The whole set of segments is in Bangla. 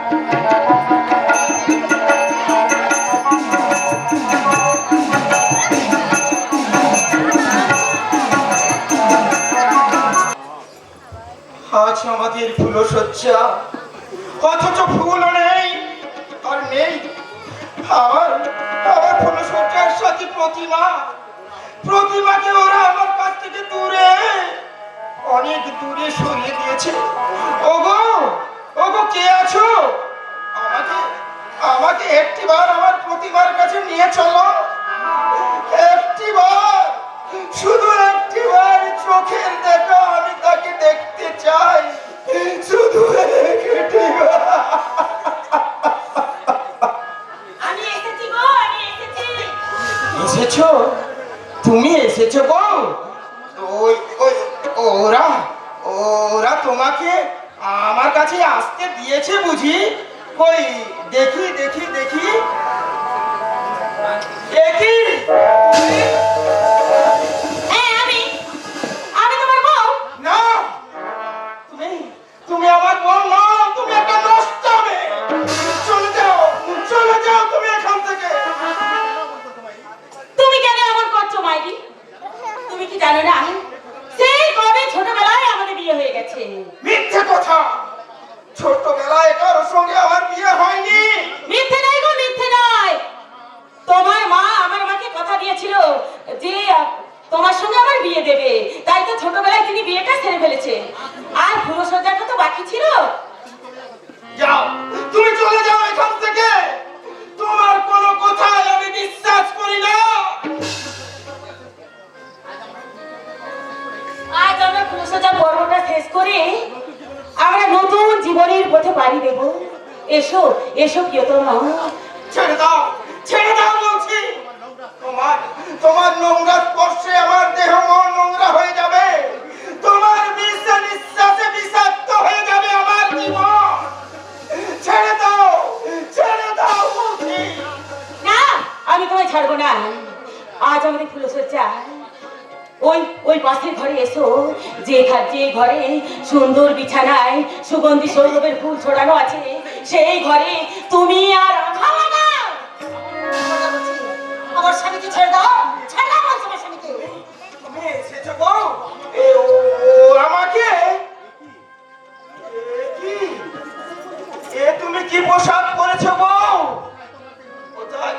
আজ আমাদের ফুলসজ্জা, অথচ ফুলও নেই আর নেই আমার আমার ফুলসজ্জার সাথে প্রতিমাকে ওরা আমার কাছ থেকে দূরে, অনেক দূরে সরিয়ে দিয়েছে। ওগো ওগো, কে আছো? আমাকে আমাকে একটিবার আমার প্রতিমার কাছে নিয়ে চলো। একটিবার, শুধু একটিবার চোখের দেখা, আমি তাকে দেখতে চাই, শুধু একটিবার। আমি এসেছি গো, আমি এসেছি। এসেছো? তুমি এসেছো গো? ওই ওই ওরা ওরা তোমাকে আমার কাছে আসতে দিয়েছে বুঝি? কই দেখি দেখি দেখি, দেখি। হ্যাঁ, আমি তোমার বউ। না, তুমি তুমি আমার বউ না, তুমি একটা নষ্ট মেয়ে। চলে যাও, চলে যাও তুমি এখান থেকে। তুমি কেন এমন করছো মাইরি? তুমি কি জানো না সেই কবে ছোটবেলায় আমাদের বিয়ে হয়ে গেছে? মিথ্যে কথা, ছোটবেলায় কারোর সঙ্গে আমার বিয়ে হয়নি। মিথ্যে নয় গো, মিথ্যে নয়। তোমার মা আমার মাকে কথা দিয়েছিল যে তোমার সঙ্গে আমার বিয়ে দেবে, তাই তো ছোটবেলায় তিনি বিয়েটা সেরে ফেলেছে। আর ফুলসজ্জাটা তো বাকি ছিল। যাও, তুমি চলে যাও এখান থেকে। তোমার কোনো কথাই আমি বিশ্বাস করি না। আজ আমরা ফুলসজ্জা পর্বটা শেষ করে আমরা নতুন জীবনের পথে পাড়ি দেব। এসো এসো প্রিয়তমা। ছেড়ে দাও, ছেড়ে দাও বলছি। তোমার তোমার নোংরা স্পর্শে আমার দেহ মন নোংরা হয়ে যাবে। তোমার বিষ নিঃশ্বাসে বিষাক্ত হয়ে যাবে আমার জীবন। ছেড়ে দাও বলছি। না, আমি তোমায় ছাড়বো না। আজ আমাদের ফুলসজ্জা ওই পাশের ঘরে এসো, যে ঘরে সুন্দর বিছানায় সুগন্ধি সৌরভের ফুল ছড়ানো আছে, সেই ঘরে তুমি আর আমার স্বামীকে ছেড়ে দাও, ছেড়ে দাও আমার স্বামীকে। তুমি এসেছো গো আমাকে? তুমি কি পোশাক পরেছো গো? কোথায়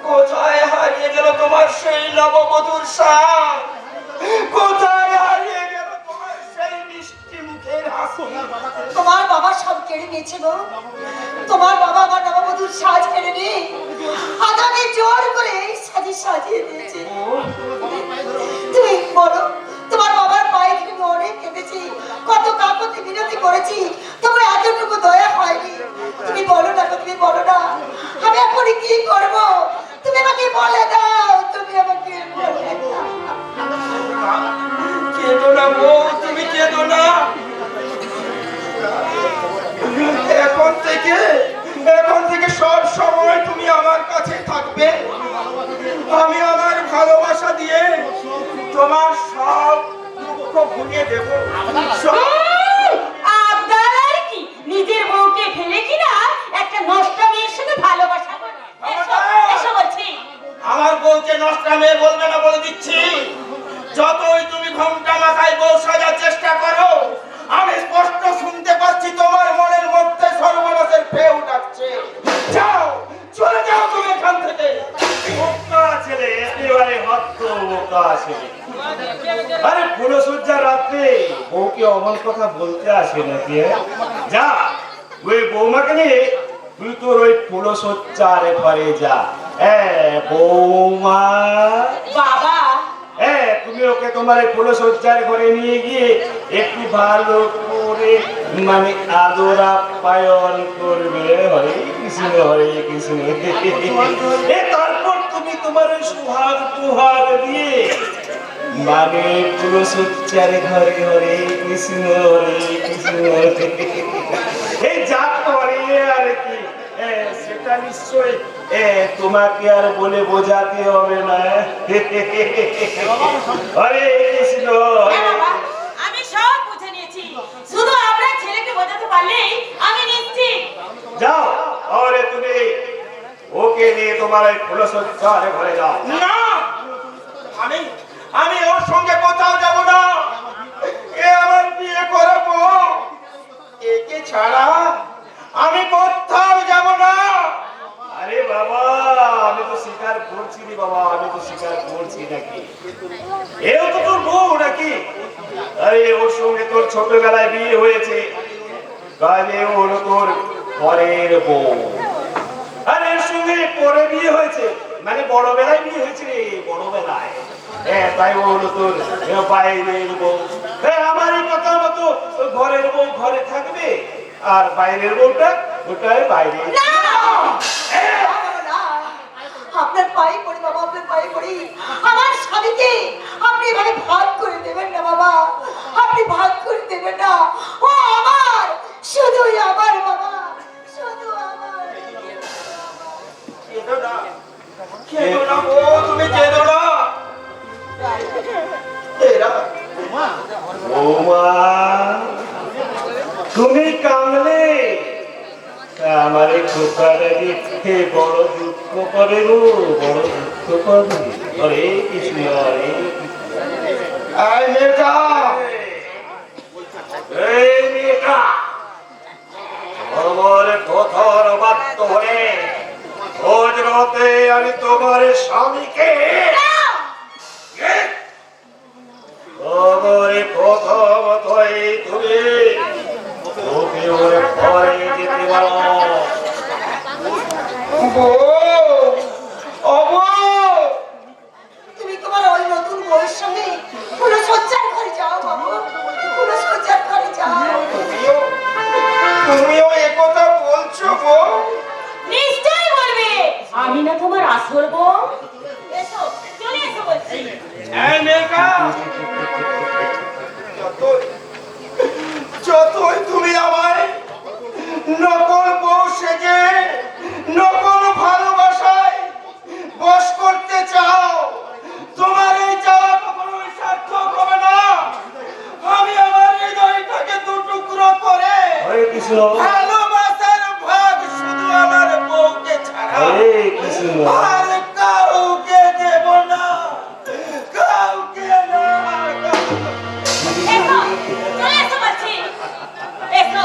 কোথায় হারিয়ে গেল তোমার সেই নববধূর সাজ? কোথায় হারিয়ে গেল তোমার সেই মিষ্টি মুখের হাসি? তোমার বাবা সব কেড়ে নিয়েছে গো। তোমার বাবা আমার নববধূর সাজ কেড়ে নিয়ে আগামী জোর করে সাজিয়ে দিয়েছে। তুমি বলো, তোমার বাবার পায়ে তুমি অনেক কেঁদেছি, কত কাকুতি বিনতি করেছি, তোমার এতটুকু দয়া হয়নি। তুমি বলো না, তুমি বলো না, আমি এখন কি করব? তুমি আমাকে বলে দাও, তুমি আমাকে বলে দাও। কেঁদো না গো, তুমি কেঁদো না। এখন থেকে সব সময় তুমি আমার কাছে থাকবে। আমি আমার ভালোবাসা দিয়ে তোমার সব দুঃখ ভুলিয়ে দেব। আপনার আর কি নিজের বউকে ফেলে কিনা একটা নষ্ট মেয়ের সঙ্গে ভালোবাসা করে? এসো বলছি। আমার বউকে নষ্ট মেয়ে বলবে না বলে দিচ্ছি। যতই তুমি ঘোমটা মাথায় বউ সাজার চেষ্টা করো, আমি স্পষ্ট শুনতে পাচ্ছি তোমার মনের মধ্যে সর্বনাশের ঢেউ ডাকছে। যাও, চলে যাও তুমি এখান থেকে। বোকা ছেলে, একেবারে বোকা ছেলে। আরে ফুলসজ্জার রাত্রে বউকে অমন কথা বলতে আসে নাকি? যা, ওই বৌমাকে নিয়ে তুই তোর ওই ফুলসজ্জার ঘরে যা। বৌমা, বাবা, তুমি ওকে তোমার ফুলসজ্জার ঘরে নিয়ে গিয়ে একটু ভালো করে মানে আদর আপ্যায়ন করবে। হরে কৃষ্ণ, হরে কৃষ্ণ। তারপর তুমি তোমার সুহাগ তুহাগ দিয়ে মানে ফুলসজ্জার ঘরে হরে কৃষ্ণ, হরে কৃষ্ণ এই যা করে আর কি, সেটা নিশ্চয় তোমাকে আর বলে বোঝাতে হবে না। হরে কৃষ্ণ। আমি সব বুঝে নিয়েছি, শুধু আপনার ছেলেকে বোঝাতে পারলেই আমি নিশ্চিত। যাও और তুমি ওকে নিয়ে তোমার এই ফুলসজ্জার ঘরে যাও। না, আমি আমি ওর সঙ্গে কোথাও যাব না। এ আমার বিয়ে করাবো, একে ছাড়া আমি কোথাও যাব না। আরে বাবা, আমি তো স্বীকার করছি রে বাবা, আমি তো স্বীকার করছি নাকি, এও তো তোর বউ নাকি? আরে ওর সঙ্গে তোর ছোটবেলায় বিয়ে হয়েছে, কাজে ও হলো তোর পরের বউ। আর এর সঙ্গে পরে বিয়ে হয়েছে, মানে বড় বেলায় বিয়ে হয়েছে রে, বড় বেলায়। হ্যাঁ, তাই ও হলো তোর বাইরের বউ। হ্যাঁ, আমারই কথা মতো ঘরের বউ ঘরে থাকবে, আর বাইরের বউটা ওটাই বাইরে। না! আপনার পায়ে পড়ি বাবা, আপনার পায়ে পড়ি। আমার স্বামীকে আপনি এভাবে ভাগ করে দেবেন না বাবা, আপনি ভাগ করে দেবেন না। ও আমার, শুধুই আমার বাবা, শুধু আমার। কেঁদো না, কেঁদো না গো, তুমি কেঁদো না। এরা বৌমা, তুমি কামলে আমার এই খোকাটা দেখতে বড় দুঃখ করে গো, বড় দুঃখ করে। হরে কৃষ্ণ, হরে এই মেয়েটা, এই মেয়েটা আমার কথার বাধ্য হয়ে খোঁজ রাতে আমি তোমার স্বামীকে আমার কথা মতোই তুমি ওকে ওর ঘরে যেতে পারো। বউ, ও বউ, তুমি তোমার ওই নতুন বউয়ের সঙ্গে ফুলসজ্জার ঘরে যাও বাবু, ফুলসজ্জার ঘরে যাও। তুমিও একথা বলছো গো? নিশ্চয়ই বলবে, আমি না তোমার আসল বউ। এসো, চলে এসো বলছি। এই মেয়েটা, যতই তুমি আমায় নকল বউ সেজে নকল ভালোবাসায় বশ করতে চাও, তোমার এই চাওয়া কখনোই সার্থক হবে না। আমি আমার হৃদয়টাকে দুটুকরো করে হরে কৃষ্ণ, ভালোবাসার ভাগ শুধু আমার বউকে ছাড়া হরে কৃষ্ণ। আর কাউকে দেব না, কাউকে না। এসো, চলে এসো বলছি। এসো।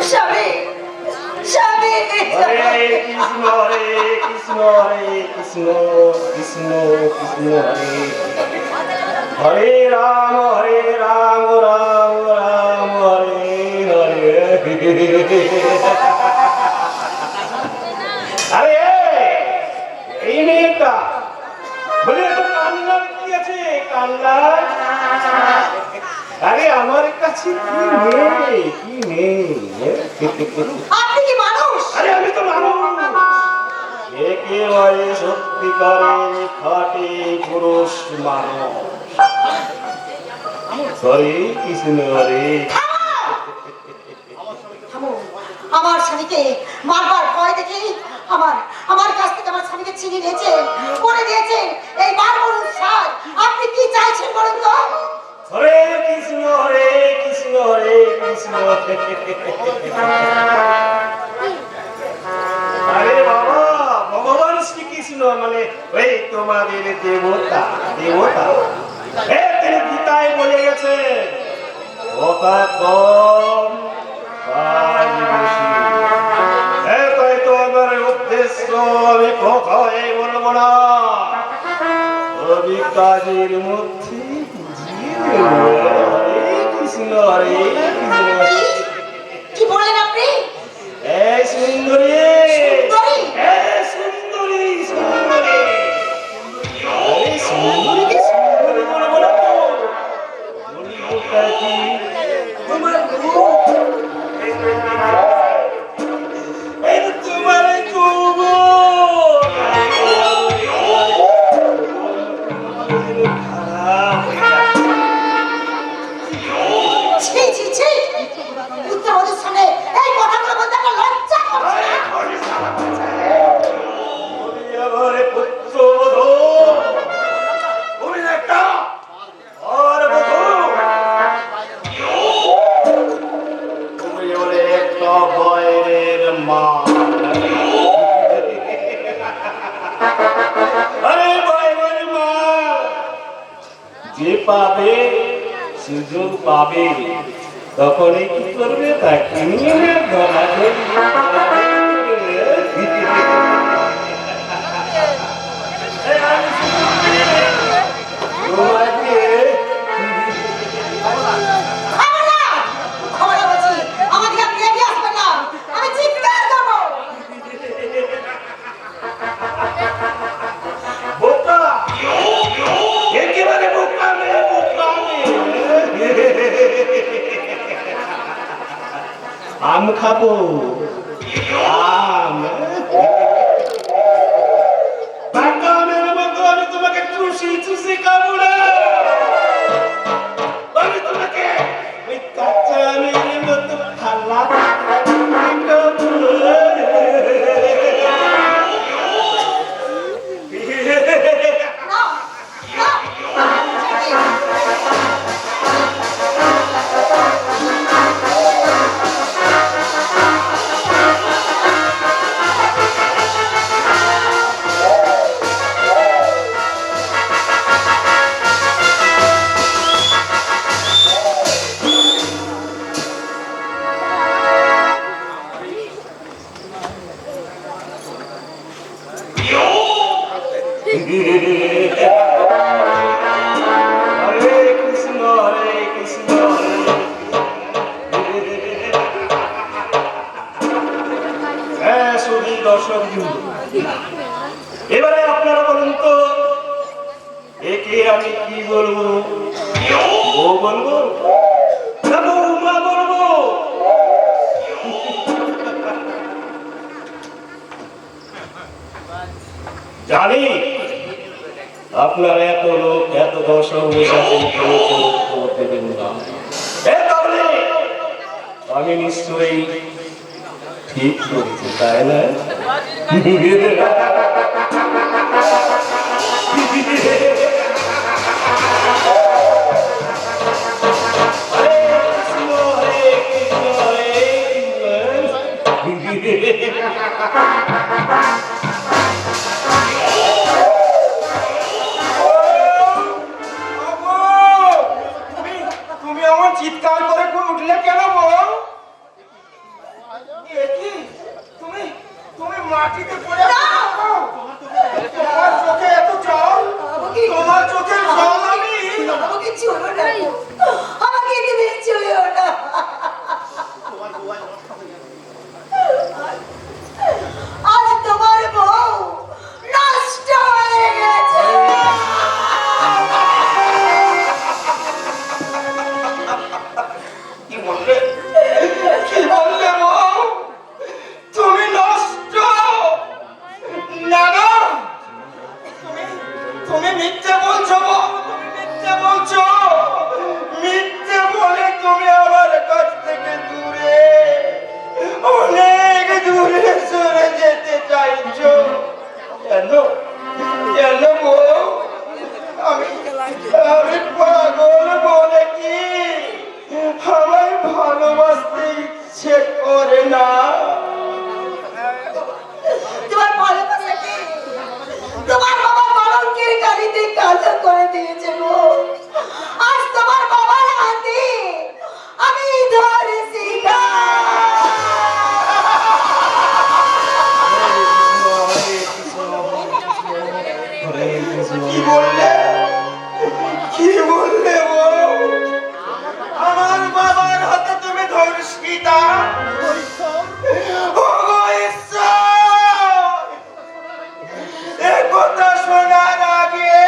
স্বামী, স্বামী, হরে কৃষ্ণ, হরে কৃষ্ণ, হরে কৃষ্ণ, কৃষ্ণ কৃষ্ণ হরে হরে রাম, রাম রাম হরে হরে। আরে এই মেয়েটা বলে তো কান্নার কি আছে, কান্না? আরে আমার কাছে কি নেই, কি নেই। আপনি কি মানুষ? আরে আমি তো মানুষ, একেবারে সত্যিকারের খাঁটি পুরুষ মানুষ। হরে কৃষ্ণ, হরে। থামো। আমার স্বামীকে মারবার ভয় দেখে আমার আমার কাছ থেকে আমার স্বামীকে ছিনিয়ে নিয়েছেন, করে দিয়েছেন এই বারবার সাজ। আপনি কি চাইছেন বলুন তো? হরে কৃষ্ণ, হরে কৃষ্ণ, হরে কৃষ্ণ। আরে বাবা, ভগবান শ্রীকৃষ্ণ মানে ওই তোমাদের দেবতা, দেবতা। তিনি গীতায় বলে গেছে, কথা কম কাজ বেশি। তাই তো আমার উদ্দেশ্য আমি কথাই বলবো না, আমি কাজের মধ্যে বুঝিয়ে দেবো। হরে কৃষ্ণ, হরে কৃষ্ণ। কি বলেন আপনি? এই সুন্দরী, সুন্দরী? এই সুন্দরী, সুন্দরী। এই সুন্দরীকে সুন্দরী বলবো না তো, বলবো কি তোমার রূপ, এই তোমার যৌবন খারাপ হয়ে যাচ্ছে। ছি ছি ছি, মা আরে ভাইয়ের মা যে পাবে সুযোগ পাবে তখনই কি করবে তাকে নিয়ে ধরাধরি তোমাকে খবরদার বলছি, আমাকে আপনি এগিয়ে আসবেন না, আমি চিৎকার করবো। বোকা একেবারে বোকা মেয়ে বোকা মেয়ে আম খাবো আম পাকা আমের মতো আমি তোমাকে চুষি চুষি খাবো না আমি তোমাকে ওই কাঁচা আমের মতো খালা খাবো না, হরে কৃষ্ণ হরে কৃষ্ণ হ্যাঁ সুধী দর্শক এবারে আপনারা বলুন তো একে আমি কি বলবো বউ বলবো না বৌমা বলবো জানি আপনার এত লোক এত দর্শক বসে আছেন কেউ খবর দেবেন না তাহলে আমি নিশ্চয়ই ঠিক করেছি তাই না হরে কৃষ্ণ হরে কৃষ্ণ হরে তুমি আমার চিৎকার করে উঠলে কেন বল? এ কি? তুমি তুমি মাটিতে পড়ে আছো? তোমার চোখে এত জল? তোমার চোখে জল আমি? আমাকে ছুঁয়ো না, আমাকে তুমি ছুঁয়ো না। আজ তোমার বউ নষ্ট হয়ে গেছে। কি বললে? কি বললে বউ? তুমি নষ্ট? না না, তুমি মিথ্যে বলছো বউ, তুমি মিথ্যে বলছো। মিথ্যে বলে তুমি আমার কাছ থেকে দূরে, অনেক দূরে সরে যেতে চাইছো। কেন কেন বউ? আমি আমি পাগল বলে কি আমায় ভালোবাসতে ইচ্ছে করে না? তোমার ভালোবাসাকে তোমার বাবা কলঙ্কের গাড়িতে কালো করে দিয়েছে গো। আজ তোমার বাবার হাতে আমি ধরেছি না। কি বললে? কি বললে বউ? আমার বাবার হাতে তুমি ধর্ষিতা? ওগো ঈশ্বর! এ কথা শোনার আগে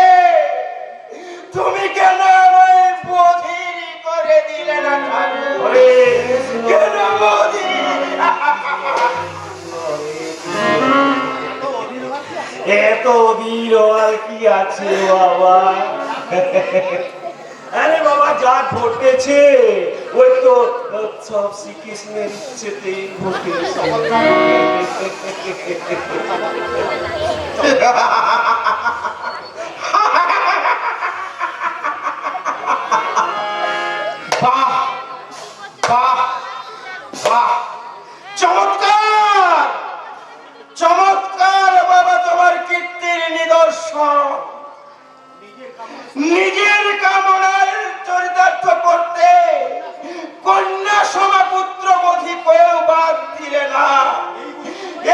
তুমি কেন আমায় বধির করে দিলে না ঠাকুর? হরে কৃষ্ণ কেন বধির? এত বীর আর কি আছে বাবা আরে বাবা যা ঘটেছে ওই তো সব শ্রীকৃষ্ণের ইচ্ছেতেই ঘটেছে বাহ বাহ বাহ, চমৎকার সব নিজের কামনার চরিতার্থ করতে কন্যা সমাপুত্র বধি পেয়েও বাদ দিলে না।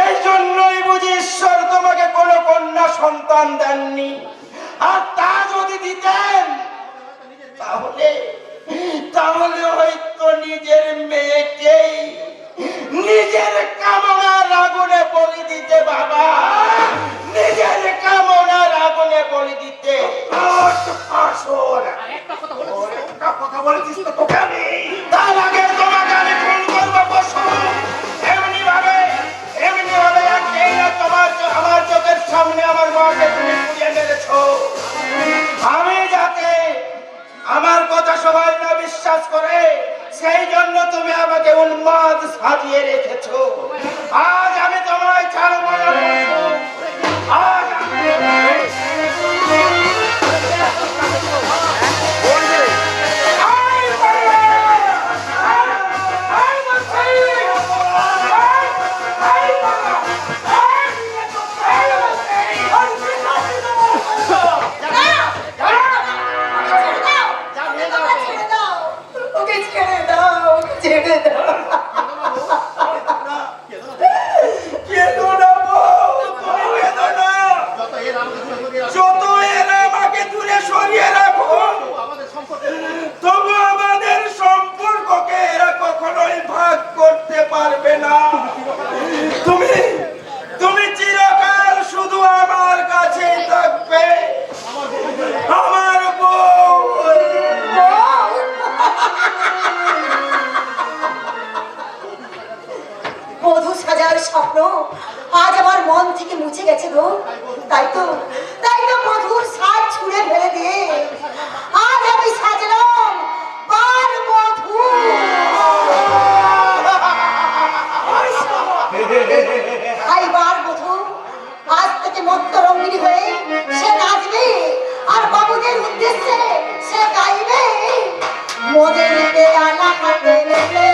এই জন্যই বুঝি ঈশ্বর তোমাকে কোনো কন্যা সন্তান দেননি। আর তা যদি দিতেন তাহলে তাহলে হয়তো নিজের মেয়েকেই নিজের কামনার আগুনে বলি দিতে। বাবা, নিজের কামনার আগুনে বলি দিতে। কথা বলেছিস তো তোকে আমি, তার আগে তোমাকে আমি খুন করবো পশু। এমনি ভাবে আমার চোখের সামনে আমার মাকে তুমি পুড়িয়ে মেরেছো। আমি যাতে আমার কথা সবাই না বিশ্বাস করে সেই জন্য তুমি আমাকে উন্মাদ সাজিয়ে রেখেছো। আজ আমি তোমায় ছাড়বো না পশু। আজ আমি যত এরা আমাকে দূরে সরিয়ে রাখো তবু আমাদের সম্পর্ককে এরা কখনোই ভাগ করতে পারবে না। তুমি চিরকাল শুধু আমার কাছে থাকবে, আমার বউ। বধূ সাজার স্বপ্ন আজ আমার মন থেকে মুছে গেছে গো। তাই তো বধূর সাজ ছুঁড়ে ফেলে দিয়ে আজ আমি সাজলাম বার বধূ। আই বার বধূ আজ থেকে মত্ত রঙ্গিনী হয়ে সে নাচবে আর বাবুদের উদ্দেশ্যে সে গাইবে। মোদের পেয়ালা হাতে রেখে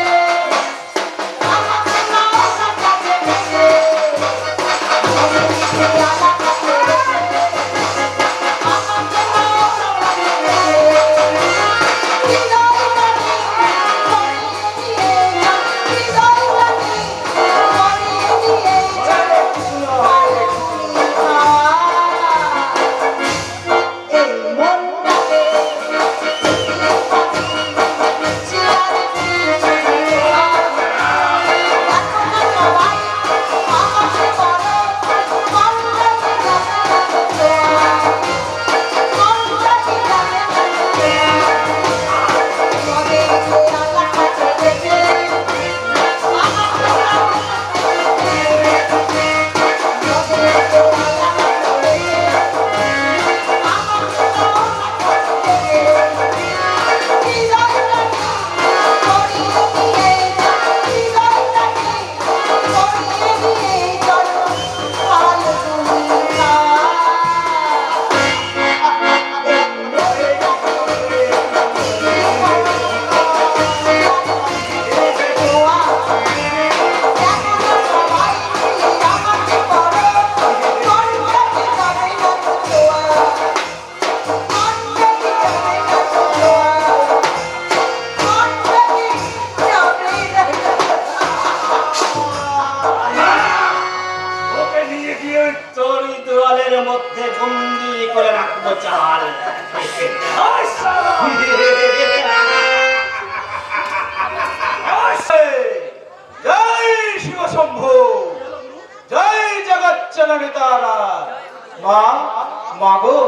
মাগো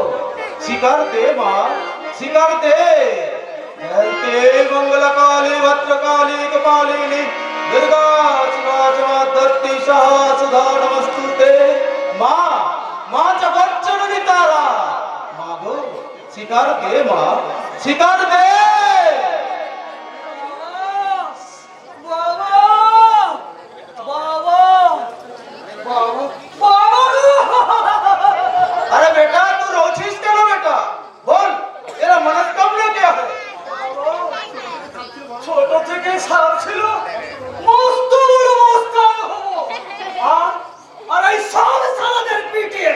শিকার দে মা, শিকার দে। মঙ্গলকালী ভদ্রকালী কপালিনী দুর্গা শিবা ধরতি সুধা নমস্তুতে। মা মা জগজ্জননী তারা, মাগো শিকার দে মা, শিকার দে। अरे बेटा तू रोचिस क्यों बेटा, बोल तेरा मनोकामना क्या है? ছোট থেকে সাপ ছিল মস্ত বড় মস্তান হবো, আর এই সব সালাদের পিটিয়ে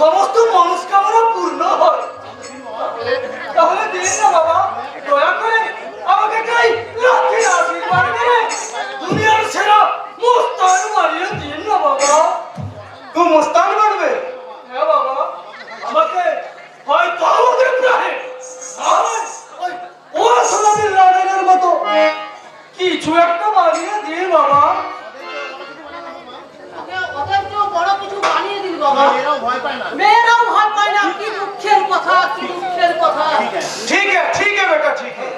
সমস্ত মনস্কামনা পূর্ণ হয়। তাহলে দিন না বাবা, দয়া করে আমাকে একটাই লাঠির আশীর্বাদ করে দুনিয়ার সেরা মুস্তান বানিয়ে দিন না বাবা। তুই মুস্তান বানবে? হ্যাঁ বাবা, আমাকে হয়তো আমাদের প্রায় ওয়াসালামের লাডেনের মতো কিছু একটা বানিয়ে দিন বাবা। অথচ বড় কিছু বানিয়ে দিল বাবা। মেয়েরাও ভয় পায় না। কি দুঃখের কথা, কি দুঃখের কথা। ठीक है बेटा, ठीक है।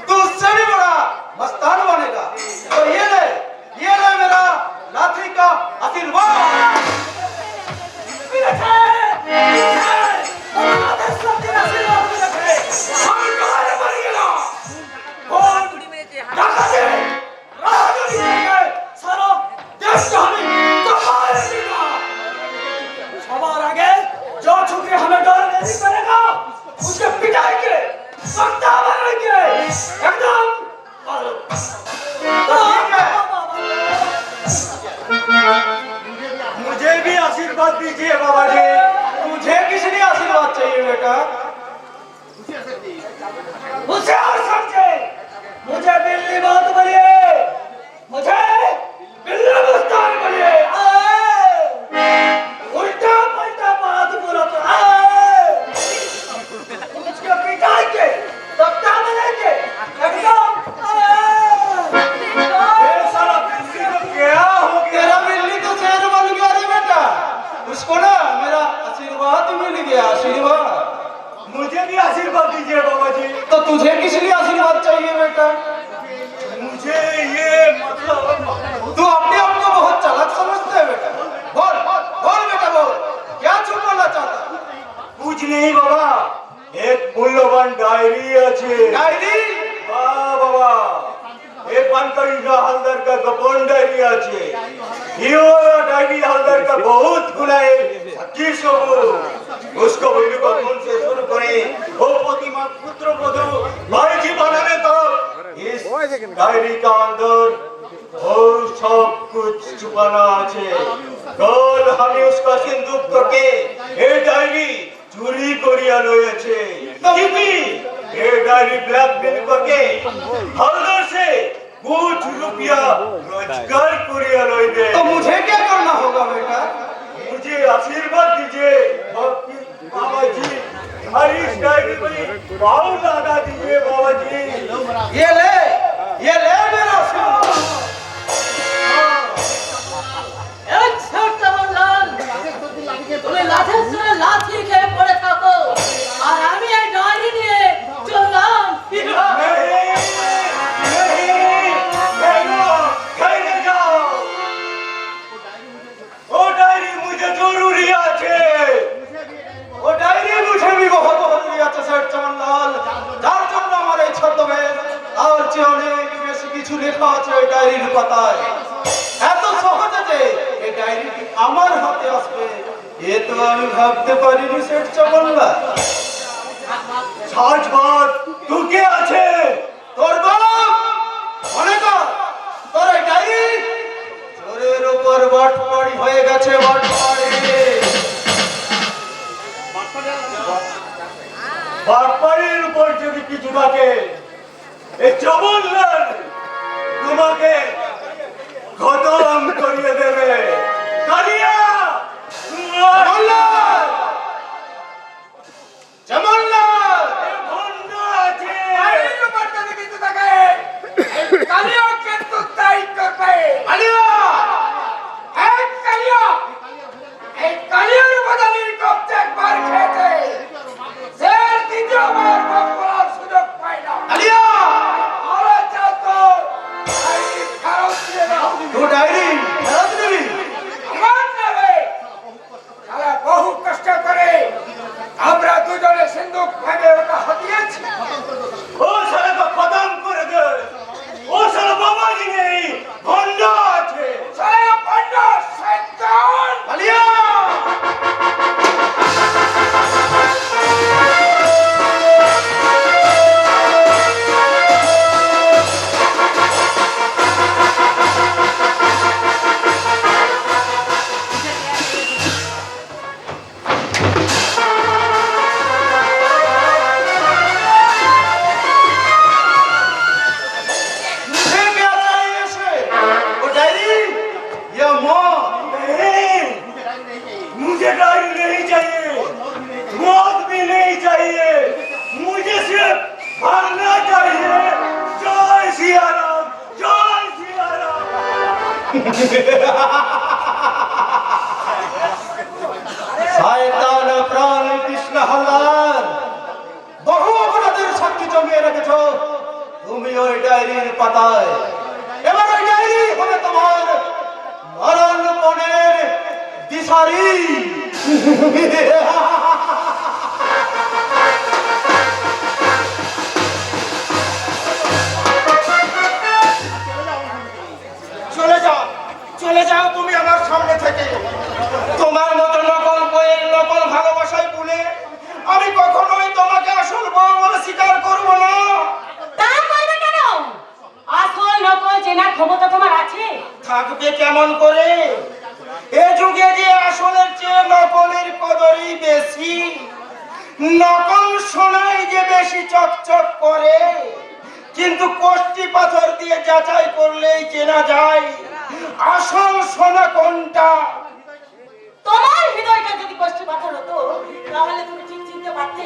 तू उससे भी बड़ा मस्तान बनेगा। तो ये ले मेरा लाठी का आशीर्वाद। सवार आगे जो छुके हमें डर नहीं करेगा उसके पिटाएंगे, सख्ता बनाएंगे एकदम। मुझे भी आशीर्वाद दीजिए बाबा जी। मुझे किसने आशीर्वाद चाहिए बेटा? मुझे और समझे, मुझे बिल्ली बात बोलिए, मुझे बिल्ली मस्तान बोलिए। उल्टा पलटा बात बोला तो उसके पिटाएंगे, सख्ता बनाएंगे एकदम। साला बिल्ली तो क्या हो गया? तेरा बिल्ली तो शेर बन गया रे बेटा। उसको ना मेरा आशीर्वाद मिल गया, आशीर्वाद। मुझे भी आशीर्वाद दीजिए बाबा जी। तो तुझे किस लिए आशीर्वाद चाहिए बेटा? मुझे ये मतलब तू अपने आप को बहुत चालाक समझता है बेटा। बोल बोल बेटा बोल, क्या चुप बोलना चाहता? कुछ नहीं बाबा, एक मूल्यवान डायरी আছে। डायरी? हाँ बाबा, एक बनकरी हलदर का गोपन डायरी আছে। ये डायरी हलदर का बहुत खुलाए सच्ची सबू। उसको वीडियो को कौन से शुरू करे वो प्रतिमा पुत्र बधू भाई जी बनाने तक इस डायरी का अंदर और सब कुछ छुपाना আছে। कल हमें उसका सिंदूक करके ये डायरी चोरी करिया लयेছে। টিপি ये डायरी ब्लैकमेल करके हलदर से कुछ रुपया रोजगार करिया लइबे। तो मुझे क्या करना होगा बेटा? मुझे आशीर्वाद दीजिए बाबा जी। हमारी इस डायरी में पाँव लगा दीजिए बाबा जी। ये ले मेरा आशीर्वाद। এক ছোট্ট বললাম, তুমি লাঠের সঙ্গে লাঠি খেয়ে পড়ে থাকো, আর আমি এই ডায়েরি নিয়ে চললাম। नहीं जाओ। वो डायरी मुझे जरूरी আছে। वो डायरी मुझे भी बहुत जरूरी আছে सेठ चमनलाल। যার জন্য আমার এই ছদ্মবেশ আর চেয়ে অনেক বেশি কিছু লেখা আছে এই ডায়েরির পাতায়। এত সহজে যে এই ডায়েরিটি আমার হাতে আসবে এ তো আমি ভাবতে পারিনি সেঠ চমনলাল। সাজ বাদ তু কে আছে? তোর বাপ অনেক তোর এই ডায়েরি চোরের উপর বাটপাড়ি হয়ে গেছে, বাটপাড়ি। বাটপাড়ির উপর যদি কিছু থাকে এই চমনলাল তোমাকে খতম করিয়ে দেবে। কালিয়া চমনলাল, চমনলাল ভণ্ড আছে। ডায়েরির উপর যদি কিছু থাকে কালিয়া কিন্তু তাই করবে। কালিয়া এই কালিয়ার বদলে কবজা একবার খেতে সে দ্বিতীয়বার বলার সুযোগ পায় না। কালিয়া আরে যাও তো ডায়েরি ফেরত দিয়ে দাও। তো ডায়েরি ফেরত দিবি? আমার নেবে। শালা বহু কষ্ট হালদার, বহু অপরাধের সাক্ষী জমিয়ে রেখেছ তুমি ওই ডায়েরির পাতায়। এবার ওই ডায়েরি হবে তোমার মরণপণের দিশারি। চলে যাও, চলে যাও তুমি আমার সামনে থেকে। তোমার মতো নকল বইয়ের নকল ভালোবাসায় ভুলে আমি কখনোই তোমাকে আসল বউ বলে স্বীকার করবো না। তা করবে কেন? আসল নকল চেনার ক্ষমতা তোমার আছে? থাকবে কেমন করে? এ যুগে যে আসলের চেয়ে নকলের কদরই বেশি। নকল সোনায় যে বেশি চকচক করে, কিন্তু কষ্টি পাথর দিয়ে যাচাই করলেই চেনা যায় আসল সোনা কোনটা। তোমার হৃদয়টা যদি কষ্ট পাথর হতো তাহলে তুমি ঠিক চিনতে পারতে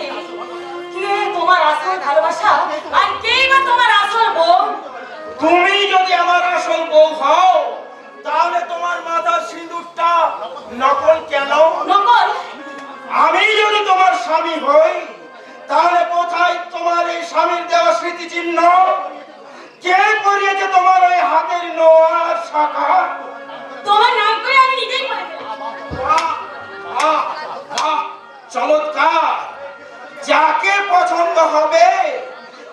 কে তোমার আসল ভালোবাসা আর কে বা তোমার আসল বউ। তুমি যদি আমার আসল বউ হও তাহলে তোমার মাথার সিঁদুরটা নকল কেন? নকল? আমি যদি তোমার স্বামী হই তাহলে কোথায় তোমার এই স্বামীর দেওয়া স্মৃতিচিহ্ন? কে করিয়েছে তোমার ওই হাতের নোয়ার শাখা? তোমার নাম করে আমি নিজেই করে ফেললাম। বাহ, বাহ, বাহ, চমৎকার। যাকে পছন্দ হবে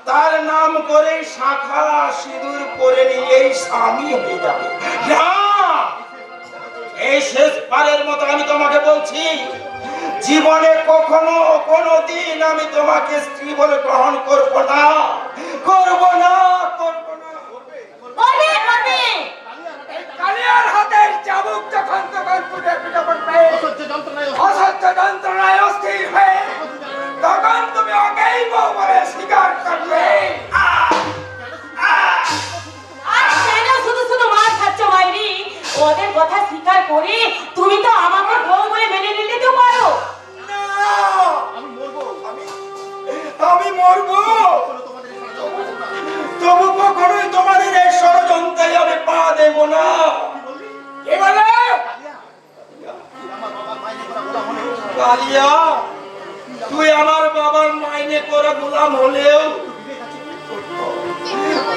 তার নাম করে শাখা সিঁদুর করে নিলেই স্বামী হয়ে যাবে না। এই শেষবারের মতো আমি তোমাকে বলছি, জীবনে কখনো কোনোদিন আমি তোমাকে স্ত্রী বলে গ্রহণ করব না, করব না, করব না। করবে করবে। কালিয়ার হাতের চাবুক যখন তখন ফুটে ফুটে পড়বে, অসহ্য যন্ত্রণায় অস্থির হয়ে তখন তুমি ওকেই বউ বলে স্বীকার করবে। আর কেন শুধু শুধু মার খাচ্ছ মাইরি? ওদের কথা স্বীকার করে তুমি তো আমাকে বউ বলে মেনে নিতে তো পারো। না, আমি মরবো, তবু কখনোই তোমাদের এই ষড়যন্ত্রে আমি পা দেব না। কে বলে? কালিয়া, তুই আমার বাবার মাইনে করা গোলাম হলেও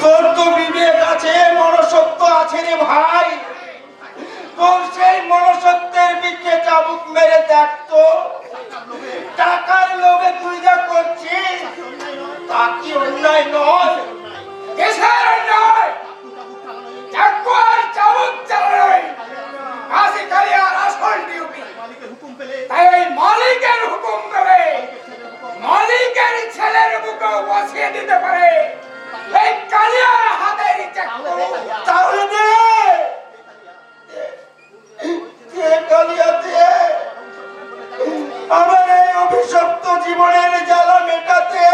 তোর তো বিবেক আছে, মনুষ্যত্ব আছে রে ভাই। তোর সেই মনুষ্যত্বের দিকে চাবুক মেরে দেখতো। টাকার লোভে তুই যা করছিস তা কি অন্যায় নয়? কিসের অন্যায়? চাকুর চাবুক চালানোই কাশি কালিয়ার আসল ডিউটি। তাই ওই মালিকের হুকুম পেলে মালিকের ছেলের বুকে বসিয়ে দিতে পারে এই কালিয়ার হাতের চাকু। তাহলে দে, দে কালিয়া দে। আমার এই অভিশপ্ত জীবনের জ্বালা মেটাতে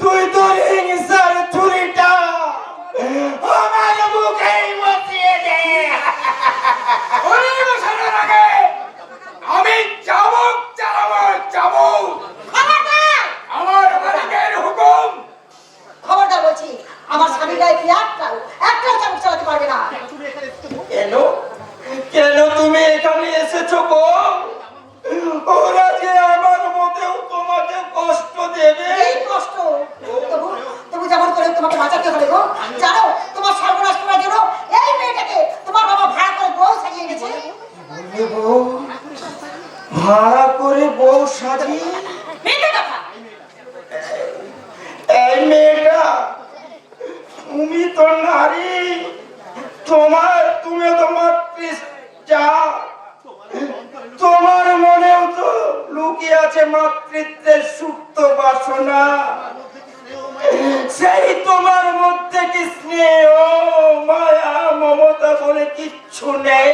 তুই তোর হিংসার ছুরিটা আমার বুকেই বসিয়ে দে। ওই বসানোর আগে আমি চাবুক চালাবো, চাবুক। খবরদার! আমার মালিকের হুকুম। খবরদার বলছি, আমার স্বামীর গায়ে তুমি একটাও চাবুক চালাতে পারবে না। কেন, কেন তুমি এখানে এসেছো গো? ওরা যে আমার মতেও তোমাকে কষ্ট দেবে। এই কষ্ট তবু তবু যেমন করে তোমাকে বাঁচাতে হবে গো। জানো তোমার সর্বনাশ করার জন্য এই মেয়েটাকে তোমার বাবা ভাড়া করে বউ সাজিয়ে গেছে। বললে বউ ভাড়া করে বউ সাজিয়ে? মিথ্যে কথা। এই মেয়েটা, তুমি তো নারী, তুমি তোমার যা, তোমার মনেও তো লুকিয়ে আছে মাতৃত্বের সুপ্ত বাসনা। সেই তোমার মধ্যে কি স্নেহ, মায়া, মমতা বলে কিচ্ছু নেই?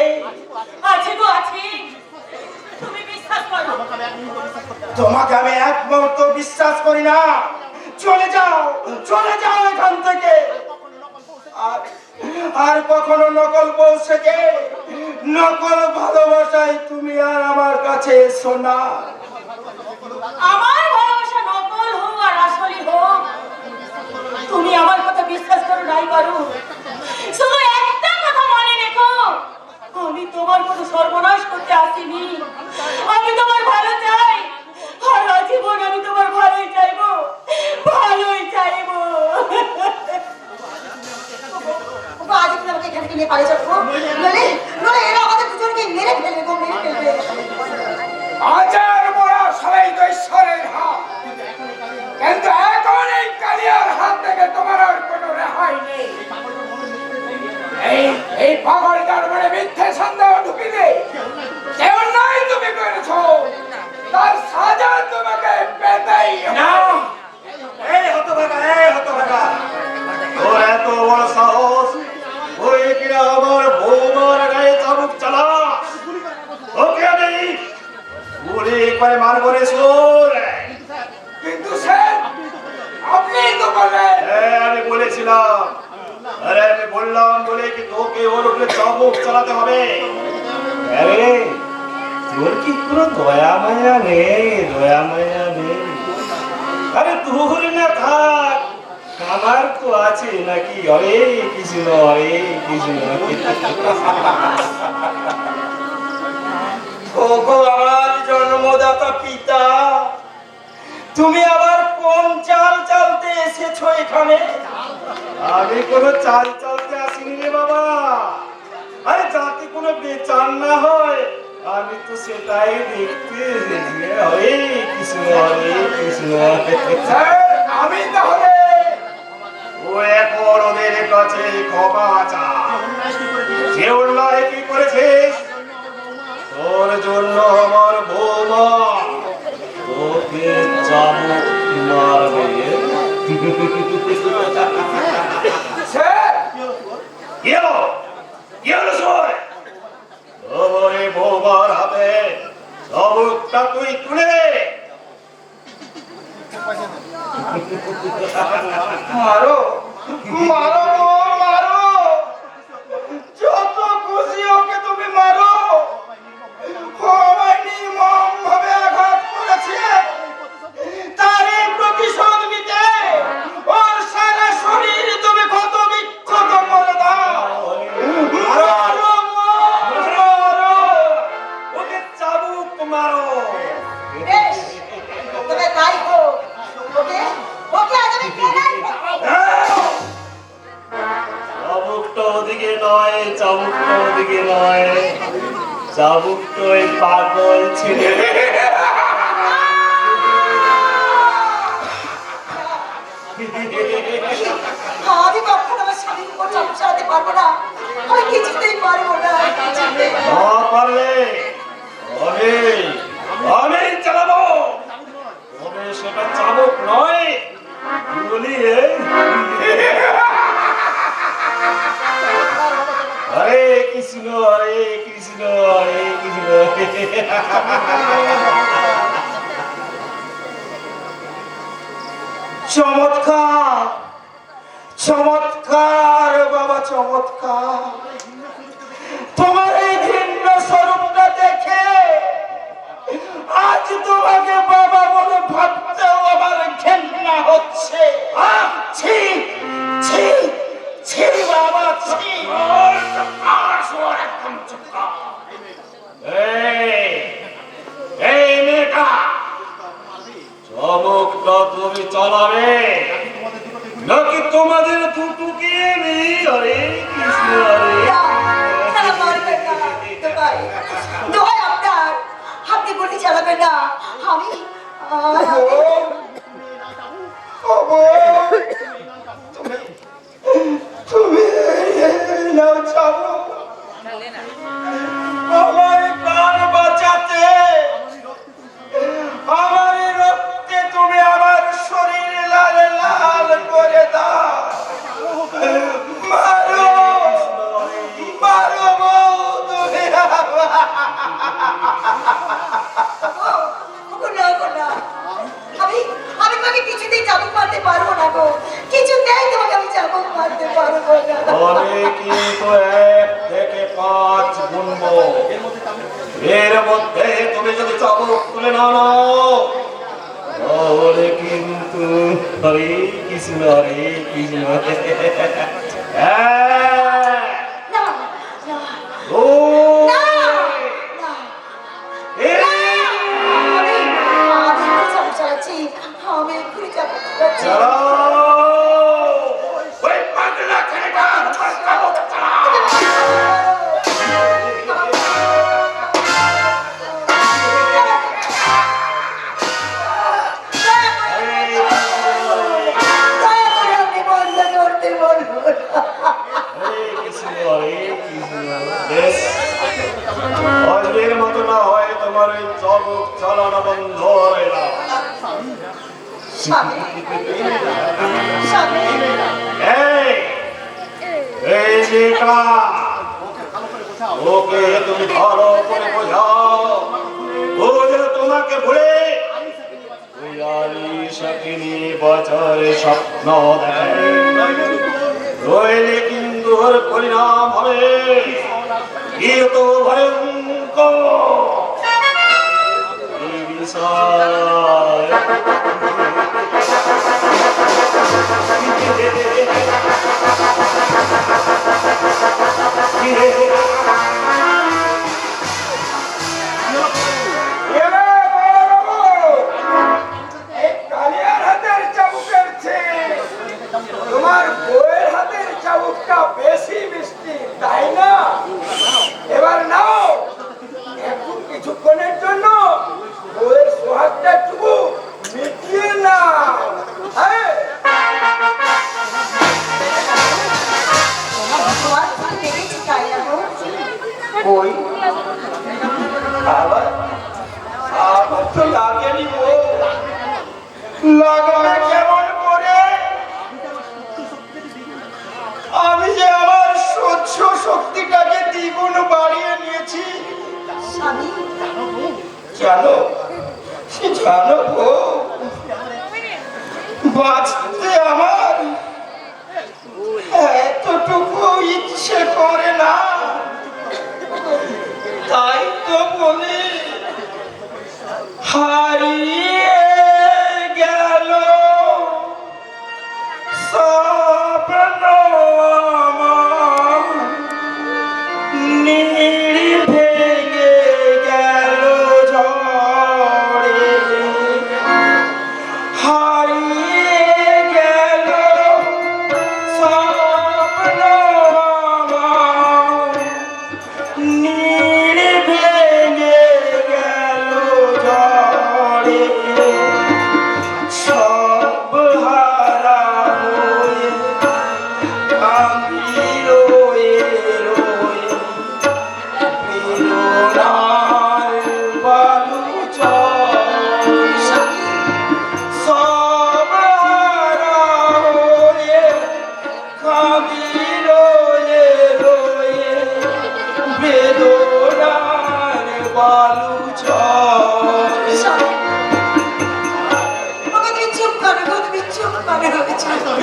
আছে গো আছে, তুমি বিশ্বাস করো। তোমাকে আমি এক মুহূর্ত বিশ্বাস করি না। চলে যাও, চলে যাও এখান থেকে। আর কখনো নকল বউ সেজে নকল ভালোবাসায় তুমি আর আমার কাছে এসো না। আমার ভালোবাসা নকল হোক আর আসলি হোক, তুমি আমার কথা বিশ্বাস করো নাই করো, শুধু একটা কথা মনে রেখো, আমি তোমার কোনো সর্বনাশ করতে আসিনি। আমি তোমার ভালো চাই, পাগল দরবারে মিথ্যে সন্দেহ ঢুকিলে যে অন্যায় তুমি করেছো তার সাজা তোমাকে পেতেই হবে। না এই হতভাগা তোর এত বড় সাহস ওই কিনা আমার বৌমার গায়ে চাবুক চালাস ওকে আমি গুলি করে মারবো রে সোর কিন্তু স্যার আপনি তো বললেন হ্যাঁ আমি বলেছিলাম আরে আমি বললাম বলে কি তোকে ওর উপরে চাবুক চালাতে হবে আরে তোর কি কোনো দয়া মায়া নেই আরে তোর না থাক আমার তো আছে নাকি অরে কৃষ্ণ ওগো আমার জন্মদাতা পিতা, তুমি আবার কোন চাল চালতে এসেছো এখানে? আমি কোনো চাল চালতে আসিনি রে বাবা। আরে যাতে কোনো বেচার না হয় আমি তো সেটাই দেখতে এসেছি। হরে কৃষ্ণ স্যার আমি তাহলে ও এখন ওদের কাছে ক্ষমা চা। যে অন্যায় কি করেছিস তোর জন্য আমার বৌমা তোকে চাবুক মারবে। স্যার কি হলো শোন? ওরে বৌমার হাতে চাবুকটা তুই তুলে দে। মারো মারো গো, মারো, যত খুশি ওকে তুমি মারো। ও আমায় নির্মম ভাবে আঘাত করেছে, তারই প্রতিশোধ নিতে ওর সারা শরীর তুমি ক্ষত বিক্ষত করে দাও। মারো মারো, ওকে চাবুক মারো। বেশ, তবে তাই হোক। ওকে আজ আমি কেনাই করবো। চাবুকটা ওদিকে নয়, চাবুকটা ওই পাগল ছেলে। আমি কখনো আমার স্বামীর উপর চাপ চালাতে পারবো না। আমি কিছুতেই পারবো না, কিছুতেই। না পারলে আমি চালাবো। তবে সেটা চাবুক নয়, গুলি। হরে কৃষ্ণ চমৎকার চমৎকার বাবা, চমৎকার। তোমার এই ভিন্ন স্বরূপটা দেখে আজ তোমাকে বাবা বলে ভাবতেও আমার ঘেন্না হচ্ছে। ছি ছি ছি বাবা, ছি। এই মেয়েটা চমকটা তুমি চালাবে নাকি তোমাদের ফুটুকে নেই? হরে কৃষ্ণ তারা মারবেন না, দোহাই, দোহাই আপনার। আপনি গুলি চালাবেন না। আমি তুমি নাও চাবো আমার প্রাণ বাঁচাতে, আমার রক্তে তুমি আমার শরীর লাল লাল করে দাও। মারো মারো বউ, তুমি আমি তোমাকে কিছুতেই চাবুক মারতে পারবো না গো, কিছুতেই তোমাকে আমি চাবুক মারতে পারবো না। আমি কিন্তু 1 থেকে 5 গুনবো, এর মধ্যে তুমি যদি চাবুক তুলে না নাও তাহলে কিন্তু হরে কৃষ্ণ না, না, ও না, না। আমি চাবুক চালাচ্ছি, আমি এক্ষুনি চাবুক চালাচ্ছি। ওই পাগলা ছেলেটা চাবুক চালা। দয়া করে আপনি বন্ধ করতে বলুন। ধরে না। স্বামী স্বামী এই এই মেয়েটা, ওকে তুমি ভালো করে বোঝাও, ও যেন তোমাকে ভুলে ওই আলিশাকে নিয়ে বছরে স্বপ্ন দেখে, নইলে কিন্তু ওর পরিণাম হবে এত ভয়ঙ্কর। এই বিষয় এরে বড়বাবু, এই কালিয়ার হাতের চাবুকের চেয়ে তোমার বউয়ের হাতের চাবুকটা বেশি মিষ্টি, তাই না? এবার নাও, একটু কিছুক্ষণের জন্য বউয়ের সোহাগটা একটু মিটিয়ে নাও। হ্যাঁ, তোমার ভুল দেখেছি তাই না গো? ওই আবার আমার তো লাগেনি গো। লাগবে কেমন করে? আমি যে আমার সহ্য শক্তিটাকে দ্বিগুণ বাড়িয়ে নিয়েছি। স্বামী জানো, সে জানো গো, বাঁচতে আমার এতটুকু ইচ্ছে করে না। তাই তো বলি, হারিয়ে গেল স্বপ্ন আমার, নীড় ভেঙে গেল ঝড়ে, হারিয়ে গেল স্বপ্ন আমার, নীড় ভেঙে গেল ঝড়ে, সব হারা হয়ে কাঁদি রয়ে রয়ে, বেদনার বালুচর, সব হারা হয়ে কাঁদি রয়ে রয়ে, বেদনার বালুচর। স্বামী ওকে তুমি চুপ করো গো, তুমি চুপ করো, চুপ করো।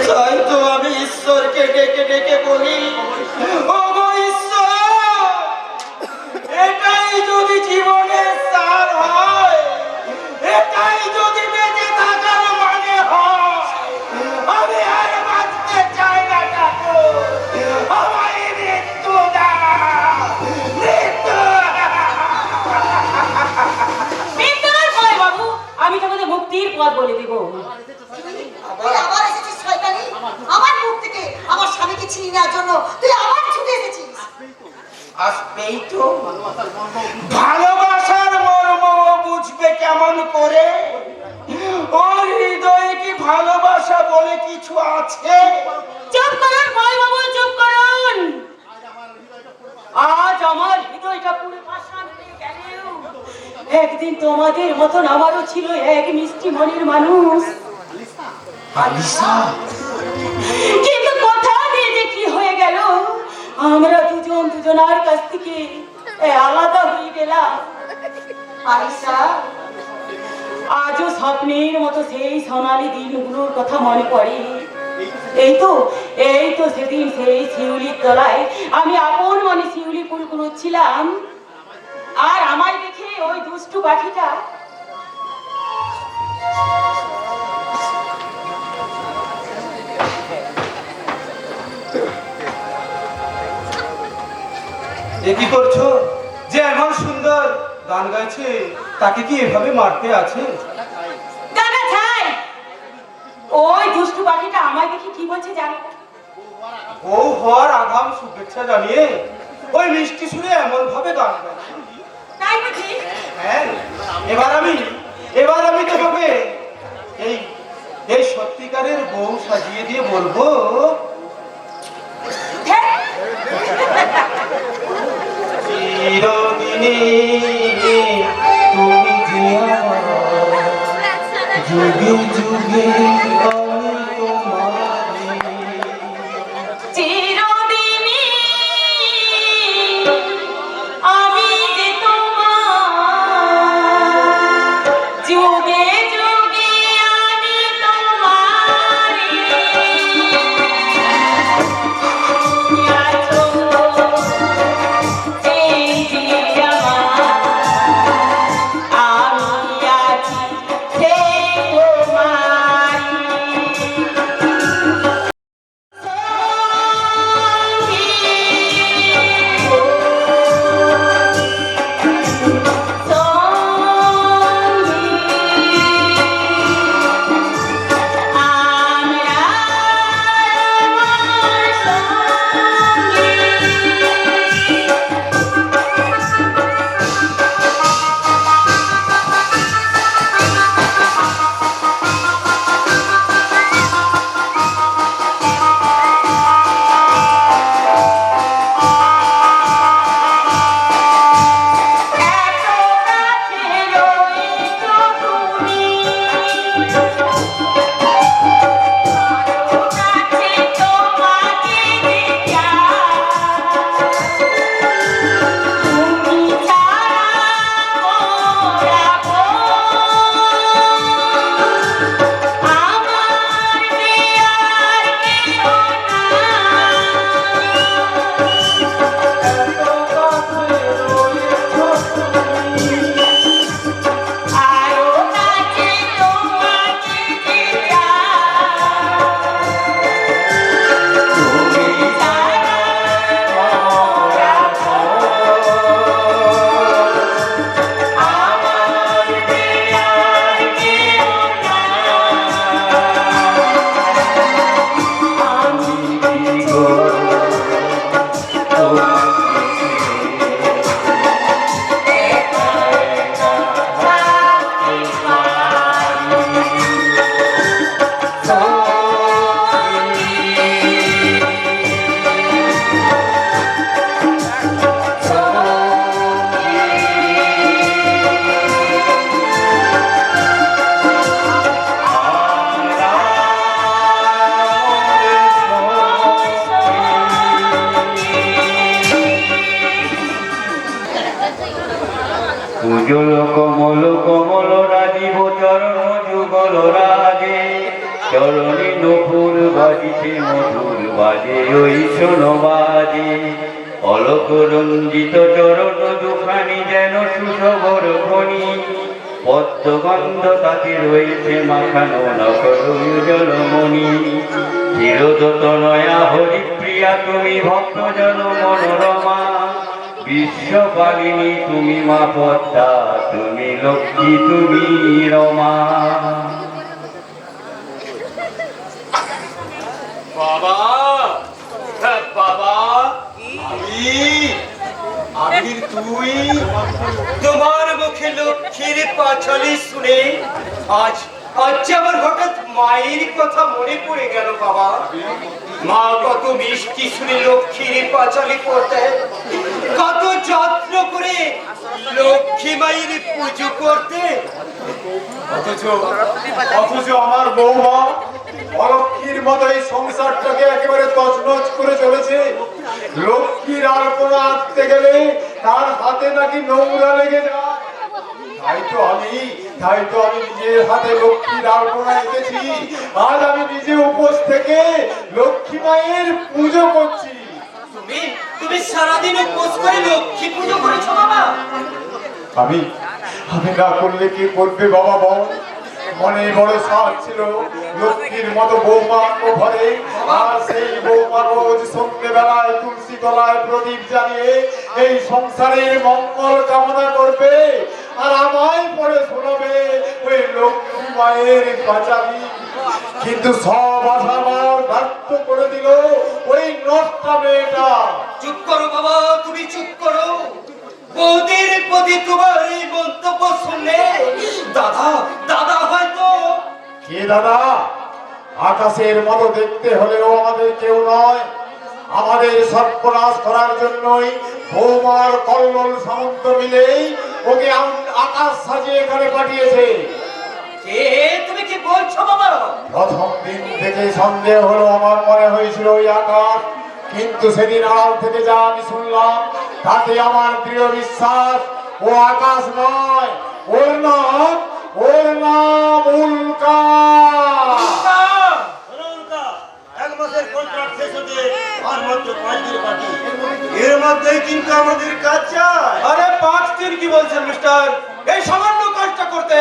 তাই তো আমি ঈশ্বরকে ডেকে ডেকে বলি, ও গো ঈশ্বর, এটাই যদি জীবনের সার হয়, এটাই যদি বেঁচে থাকার মানে হয়, আমি আর বাঁচতে চাই না ঠাকুর, আমায় মৃত্যু দাও, মৃত্যু বিদ্যার ভয় বাবু, আমি তোমাদের মুক্তির পথ বলে দিব। তুই আবার এসেছিস শয়তানি, আমার মুখ থেকে আমার স্বামীকে ছিনিয়ে নেওয়ার জন্য তুই আবার ছুটে এসেছিস। আসবেই তো, ভালোবাসার মর্ম বুঝবে কেমন করে? ওর হৃদয়ে কি ভালোবাসা বলে কিছু আছে? চুপ করুন ভয় বাবু, চুপ করুন। আজ আমার হৃদয়টা পুরো পাষাণ হয়ে গেলেও একদিন তোমাদের মতন আমারও ছিল এক মিষ্টি মনের মানুষ। আলিশা, কিন্তু কোথা দিয়ে যে কি হয়ে গেল, আমরা দুজন দুজনার কাছ থেকে আলাদা হয়ে গেলাম। আলিশা আজও স্বপ্নের মতো সেই সোনালী দিনগুলোর কথা মনে পড়ে। এই তো সেদিন সেই শিউলির তলায় আমি আপন মনে শিউলি ফুল কুড়োচ্ছিলাম, আর আমায় দেখে ওই দুষ্টু পাখিটা এ কি করছো? যে এমন সুন্দর গান গাইছে তাকে কি এভাবে মারতে আছে? দাদা ছাই, ওই দুষ্টু পাখিটা আমায় দেখে কি বলছে জানো? বউ হওয়ার আগাম শুভেচ্ছা জানিয়ে ওই মিষ্টি সুরে এমন ভাবে গান গাইছে। তাই বুঝি? হ্যাঁ, এবার আমি তোমাকে এই এই সত্যিকারের বউ সাজিয়ে দিয়ে বলবো, হ্যাঁ, চিরদিনই তুমি যে আমার যুগে যুগে আমি তোমারে চিরদিনই আমি যে তোমার, যুগে যুগে আমি তোমারে। আছো এই যে আমার, আমি আছি সেই তোমারি। উজ্জ্বল কমল কমল রাজীব চরণ যুগল রাজে চরণে নপুর বাজিতে মধুর বাজে ওই শোনো বাজে অলক রঞ্জিত চরণ দুখানি যেন সুশবর খনি পদ্মগন্ধ তাতে রয়েছে মাখানো নকর জলমণি চিরদত নয়া হরিপ্রিয়া তুমি ভক্তজন মনোরমা বিশ্বপালিনী তুমি মা পদ্মা তুমি লক্ষ্মী তুমি রমা। বাবা হ্যাঁ, বাবা আমি তুই তোমার মুখে লক্ষ্মীর পাঁচালি শুনে আজ আজ আমার হঠাৎ মায়ের কথা মনে পড়ে গেল বাবা। মা কত মিষ্টি শুনে লক্ষ্মীর পাঁচালি করতে, কত যত্ন করে লক্ষ্মী মায়ের পুজো করতে, অথচ আমার বৌমা অলক্ষীর মতো এই সংসারটাকে একেবারে তছনছ করে চলেছে। লক্ষ্মীর আলপনা আঁকতে গেলে তার হাতে নাকি নোংরা লেগে যায়। তাই তো আমি নিজের হাতে লক্ষ্মীর আলপনা এঁকেছি। আজ আমি নিজে উপোস থেকে লক্ষ্মী মায়ের পুজো করছি। তুমি সারাদিন উপোস করে লক্ষ্মী পুজো করেছো বাবা? আমি না করলে কি করবে বাবা বল? মনে বড় সাধ ছিল লক্ষ্মীর মতো বৌমা ঘরে, আর সেই বৌমা রোজ সন্ধ্যেবেলায় তুলসী তলায় প্রদীপ জ্বালিয়ে এই সংসারের মঙ্গল কামনা করবে, আর আমায় পরে শোনাবে ওই লক্ষ্মী মায়ের পাঁচালি। কিন্তু সব আশা আমার ব্যর্থ করে দিল ওই নষ্টা মেয়েটা। চুপ করো বাবা, তুমি চুপ করো। বৌদির প্রতি তোমার এই মন্তব্য শুনলে দাদা দাদা হয়তো। কে দাদা? আকাশের মতো দেখতে হলেও আমাদের কেউ নয়। আমাদের সর্বনাশ করার জন্যই বৌমার কল্লোল সামন্ত মিলেই ওকে আকাশ সাজিয়ে এখানে পাঠিয়েছে। তুমি কে বলছো বাবা? প্রথম দিন থেকে সন্দেহ হলো, আমার মনে হয়েছিল ওই আকাশ, কিন্তু সেদিন আড়াল থেকে যা আমি শুনলাম তাতে আমার দৃঢ় বিশ্বাস ও আকাশ নয়, ওর নাম উল্কা। এক মাসের কন্ট্রাক্ট শেষ হতে আর মাত্র 5 দিন বাকি। এর মধ্যেই কিন্তু আমাদের কাজ চাই। আরে 5 দিন কি বলছেন মিস্টার? এই সামান্য কাজটা করতে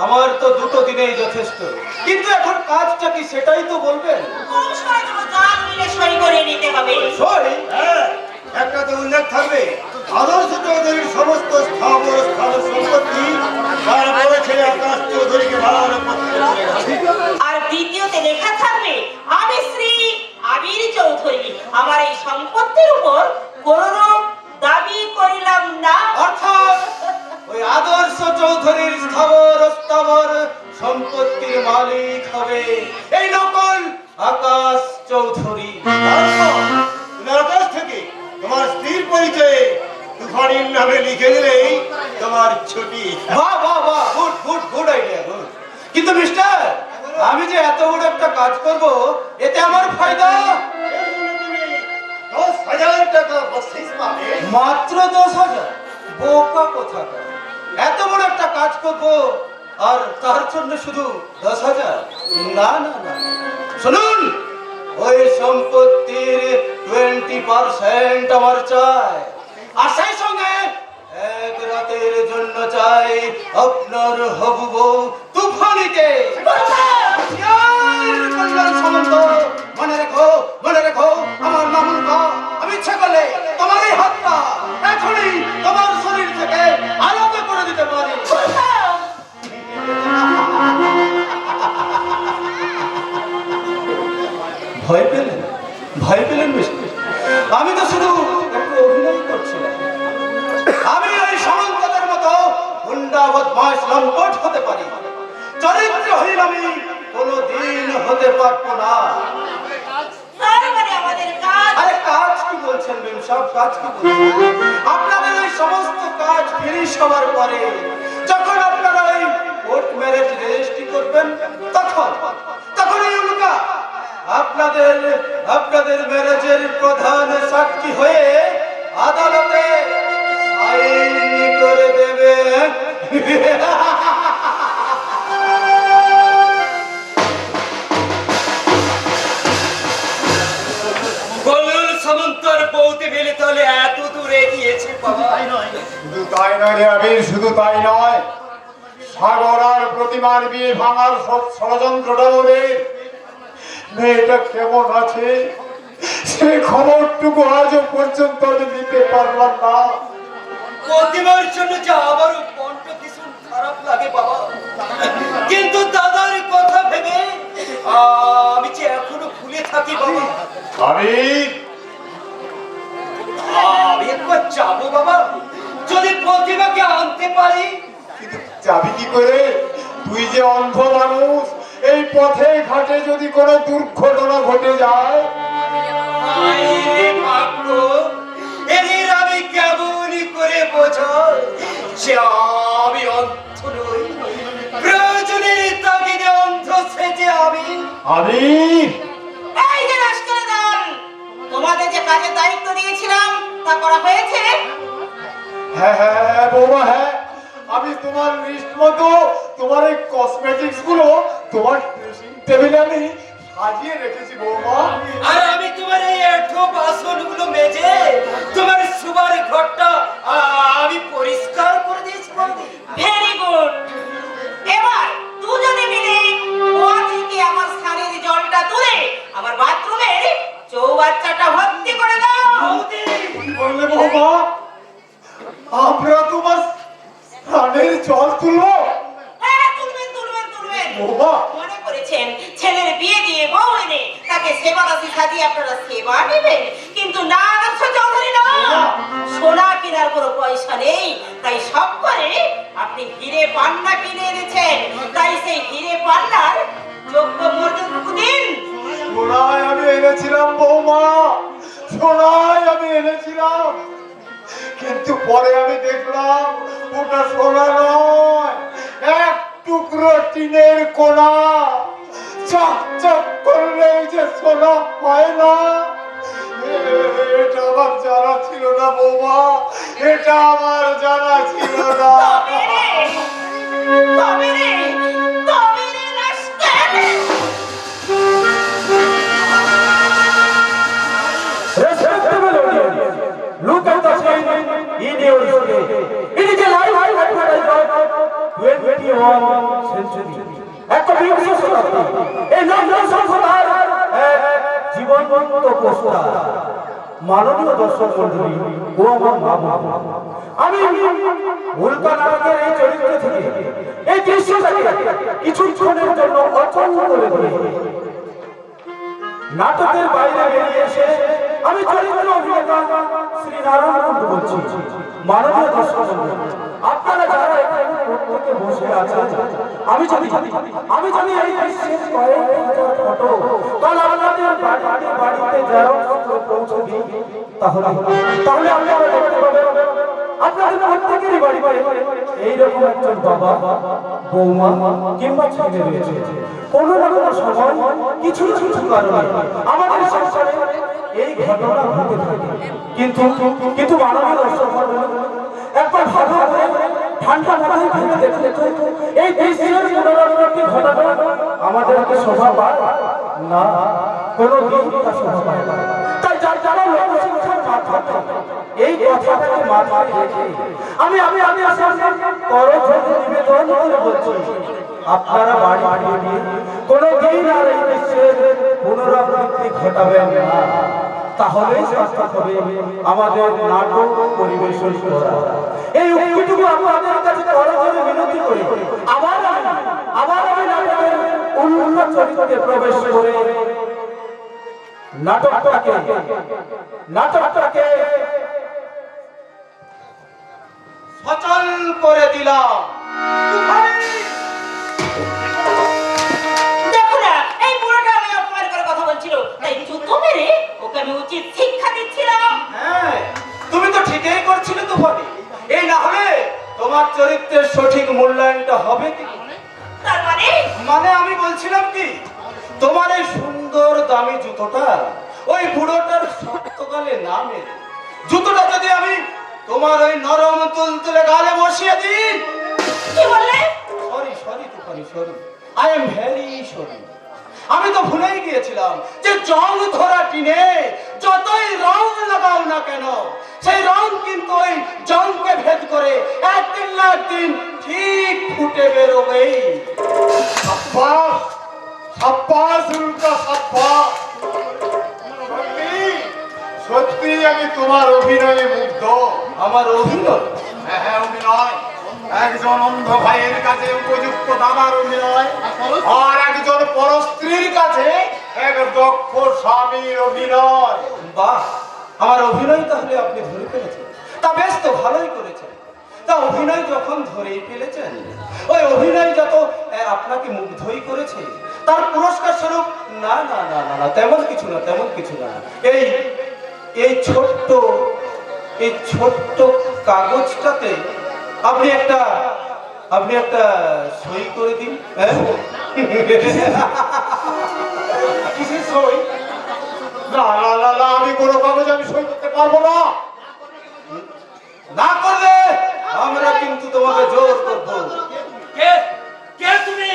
আমার তো 2 দিনেই যথেষ্ট। কিন্তু এখন কাজটা কি সেটাই তো বলবেন। কোন সময় তুমি জান মিলে সই করে নিতে হবে। সই? হ্যাঁ, একটা তো উল্লেখ থাকবে, আদর্শ চৌধুরীর সমস্ত স্থাবর সম্পত্তি তার বড় ছেলে আকাশ চৌধুরীকে ভালো পত্রে করে গেছে। আর দ্বিতীয়তে লেখা থাকবে, আমি শ্রী আবির চৌধুরী আমার এই সম্পত্তির উপর কোনরূপ দাবি করিলাম না। অর্থাৎ ওই আদর্শ চৌধুরীর স্থাবর সম্পত্তির মালিক হবে এই নকল আকাশ চৌধুরী। তারপর আকাশ থেকে তোমার স্ত্রীর পরিচয়ে তুফানির নামে লিখে দিলেই তোমার ছুটি। বাহ বাহ বাহ, গুড আইডিয়া, গুড। কিন্তু মিস্টার, আমি যে এত বড় একটা কাজ করব, এতে আমার ফায়দা এর জন্য তুমি 10,000 টাকা বকশিশ পাবে। মাত্র 10,000? বোকা কোথাকার! এত বড় একটা কাজ করব আর তার জন্য শুধু 10,000? না না না, শুনুন, ওই সম্পত্তির 20% আমার চাই, আর সেই সঙ্গে এক রাতের জন্য চাই আপনার হবু বউ তুফানিকে। কল্যাণ সামন্ত, মনে রেখো আমার নাম উল্কা। আমি ইচ্ছা করলে তোমার এই হাতটা এখনই তোমার শরীর থেকে আলাদা করে দিতে পারি। ভয় পেলেন মিস্টার? আমি তো শুধু একটু অভিনয় করছিলাম। আমি ওই সামন্তদের মতো গুন্ডা বদমাশ লম্পট হতে পারি, চরিত্রহীন আমি কোনোদিন হতে পারবো না। তার মানে আমাদের কাজ। আরে কাজ কি বলছেন মেম সাহেব, কাজ কি বলছেন? আপনাদের ওই সমস্ত কাজ ফিনিশ হওয়ার পরে যখন আপনারা ওই কোর্ট ম্যারেজ রেজিস্ট্রি করবেন, তখন এই উল্কা আপনাদের ম্যারেজের প্রধান সাক্ষী হয়ে আদালতে সাইন করে দেবে। বলুন সামন্তর বউতে মিলে তাহলে এত দূরে গিয়েছে বাবা? শুধু তাই নয় রে আবির, শুধু তাই নয়, সাগর আর প্রতিমার বিয়ে ভাঙার সব ষড়যন্ত্রটা ওদের। মেয়েটা কেমন আছে সে খবরটুকু আজও পর্যন্ত আমি দিতে পারলাম না। প্রতিমার জন্য যে আবারও বড্ড ভীষণ খারাপ লাগে বাবা, কিন্তু দাদার কথা ভেবে আমি যে এখনো ভুলে থাকি বাবা। আবির, আমি একবার যাবো বাবা, যদি প্রতিমাকে আনতে পারি। কিন্তু যাবি কি করে? তুই যে অন্ধ মানুষ, এই পথে ঘাটে যদি কোনো দুর্ঘটনা ঘটে যায়। আরে পাগল, এদের আমি কেমনই করে বোঝাই যে আমি অন্ধ নই, প্রয়োজনের তাগিদে অন্ধ সেজে আমি। আবির, এই যে রাষ্ট্রদান, তোমাদের যে কাজের দায়িত্ব দিয়েছিলাম তা করা হয়েছে? হ্যাঁ হ্যাঁ হ্যাঁ বৌমা, হ্যাঁ, আমি তোমার লিস্ট মতো তোমার এই কসমেটিক্স গুলো তোমার ড্রেসিং টেবিলে আমি সাজিয়ে রেখেছি বৌমা। আর আমি তোমার এই এঁঠো বাসনগুলো মেজে তোমার শুবার ঘরটা আমি পরিষ্কার করে দিয়েছি বৌদি। Very good. এবার দুজনে মিলে কুয়া থেকে আমার স্নানের জলটা তুলে আমার বাথরুমের চৌবাচ্চাটা ভর্তি করে দাও। বৌদি, কি বললে বৌমা? আমরা তোমার প্রাণের জল তুলবো? হ্যাঁ, তুলবেন। বৌমা, মনে করেছেন ছেলের বিয়ে দিয়ে বউ এনে তাকে সেবাদাসী সাজিয়ে আপনারা সেবা নেবেন, কিন্তু না আদর্শ চৌধুরী না, সোনা কেনার কোনো পয়সা নেই, তাই সব করে আপনি হিরে পান্না কিনে এনেছেন, তাই সেই হিরে পান্নার যোগ্য মর্যাদাটুকু দিন। সোনায় আমি এনেছিলাম বৌমা, সোনায় আমি এনেছিলাম, কিন্তু পরে আমি দেখলাম ওটা সোনা নয়, এক টুকরো টিনের কোনা চকচক করলেই যে সোনা হয় না, এটা আমার জানা ছিল না বৌমা, এটা আমার জানা ছিল না। তবে রে, তবে রে rascal. Respectable audience, look at the scene in your screen. It is a live advertisement of 21st century. একটা বিংশ শতাব্দী, এই নব্বই সভ্যতার এক জীবনবন্ত পোস্টার। মাননীয় দর্শক মণ্ডলী ও আমার মা বাবা, আমি উল্কা নাটকের এই চরিত্র থেকে এই দৃশ্যটাকে কিছুক্ষণের জন্য অচল করে দিই। নাটকের বাইরে বেরিয়ে এসে আমি চরিত্র অভিনেতা শ্রী নারায়ণ কুন্ডু বলছি। মাননীয় দর্শক মণ্ডলী, আপনারা যারা এখানে প্রত্যেকে বসে আছেন, আমি যদি এই দৃশ্যের কয়েকটা ফটো কাল আপনাদের বাড়িতে পৌঁছে দিই, তাহলে আপনারা দেখতে পাবেন আপনাদের প্রত্যেকেরই বাড়ি এইরকম একজন বাবা, বৌমা কিংবা ছেলে রয়েছে। কোনো না কোনো সময় কিছু কারণে আমাদের সংসারে এই ঘটনা ঘটে থাকে। কিন্তু মাননীয় দর্শক মণ্ডলী, একবার ভালো করে ঠান্ডা মাথায় ভেবে দেখলে তো এই দৃশ্যের পুনরাবৃত্তি ঘটানো আমাদেরকে শোভা পায় না, কোনো দিন তা শোভা পায় না। তাই যারা লোকশিক্ষার মাধ্যমে এই কথাটাকে মাথায় রেখে আমি করজোড়ে নিবেদন করে বলছি, আপনারা বাড়ি গিয়ে কোনো দিন আর এই দৃশ্যের পুনরাবৃত্তি ঘটাবেন না, তাহলেই সার্থক হবে আমাদের নাটক পরিবেশন করা। এই উক্তিটুকু আপনাদের কাছে করজোড়ে বিনতি করি। আবার আমি নাটকের অন্য চরিত্রে প্রবেশ করে নাটকটাকে সচল করে দিলাম। দেখো না, এই বুড়োটা আমি অপমান করে কথা বলছিল, তাই জুতো মেরে ওকে আমি উচিত শিক্ষা দিচ্ছিলাম। হ্যাঁ, তুমি তো ঠিকই করছিলে তো বটে। এই না হলে তোমার চরিত্রের সঠিক মূল্যায়নটা হবে কি? তার মানে আমি বলছিলাম কি, তোমার এই সুন্দর দামি জুতোটা ওই বুড়োটার শক্তকালে না মেরে জুতোটা যদি আমি তোমার ওই নরম তুলতুলে গালে বসিয়ে দিই। কি বললে? Sorry, I am very sorry. আমি তো ভুলেই গিয়েছিলাম যে জং ধরা টিনে যতই রং লাগাও না কেন, সেই রং কিন্তু ওই জংকে ভেদ করে একদিন না একদিন ঠিক ফুটে বেরোবেই। সাব্বাস, সাব্বাস উল্কা সাব্বাস। সত্যি আমি তোমার অভিনয়ে মুগ্ধ। আমার অভিনয়? হ্যাঁ, অভিনয়। একজন অন্ধ ভাইয়ের কাছে উপযুক্ত দাদার অভিনয়, আর একজন পরস্ত্রীর কাছে এক দক্ষ স্বামীর অভিনয়। বাহ, আমার অভিনয় তাহলে আপনি ধরে ফেলেছেন। তা বেশ তো ভালোই করেছেন। তা অভিনয় যখন ধরেই ফেলেছেন, ওই অভিনয় যত আপনাকে মুগ্ধই করেছে, তার পুরস্কার স্বরূপ না না না না না তেমন কিছু না। এই ছোট্ট কাগজটাতে আপনি একটা সই করে দিন। কিসের সই? না, আমি কোনো কাগজ আমি সই করতে পারবো না। না করলে আমরা কিন্তু তোমাকে জোর করবো। কে তুমি?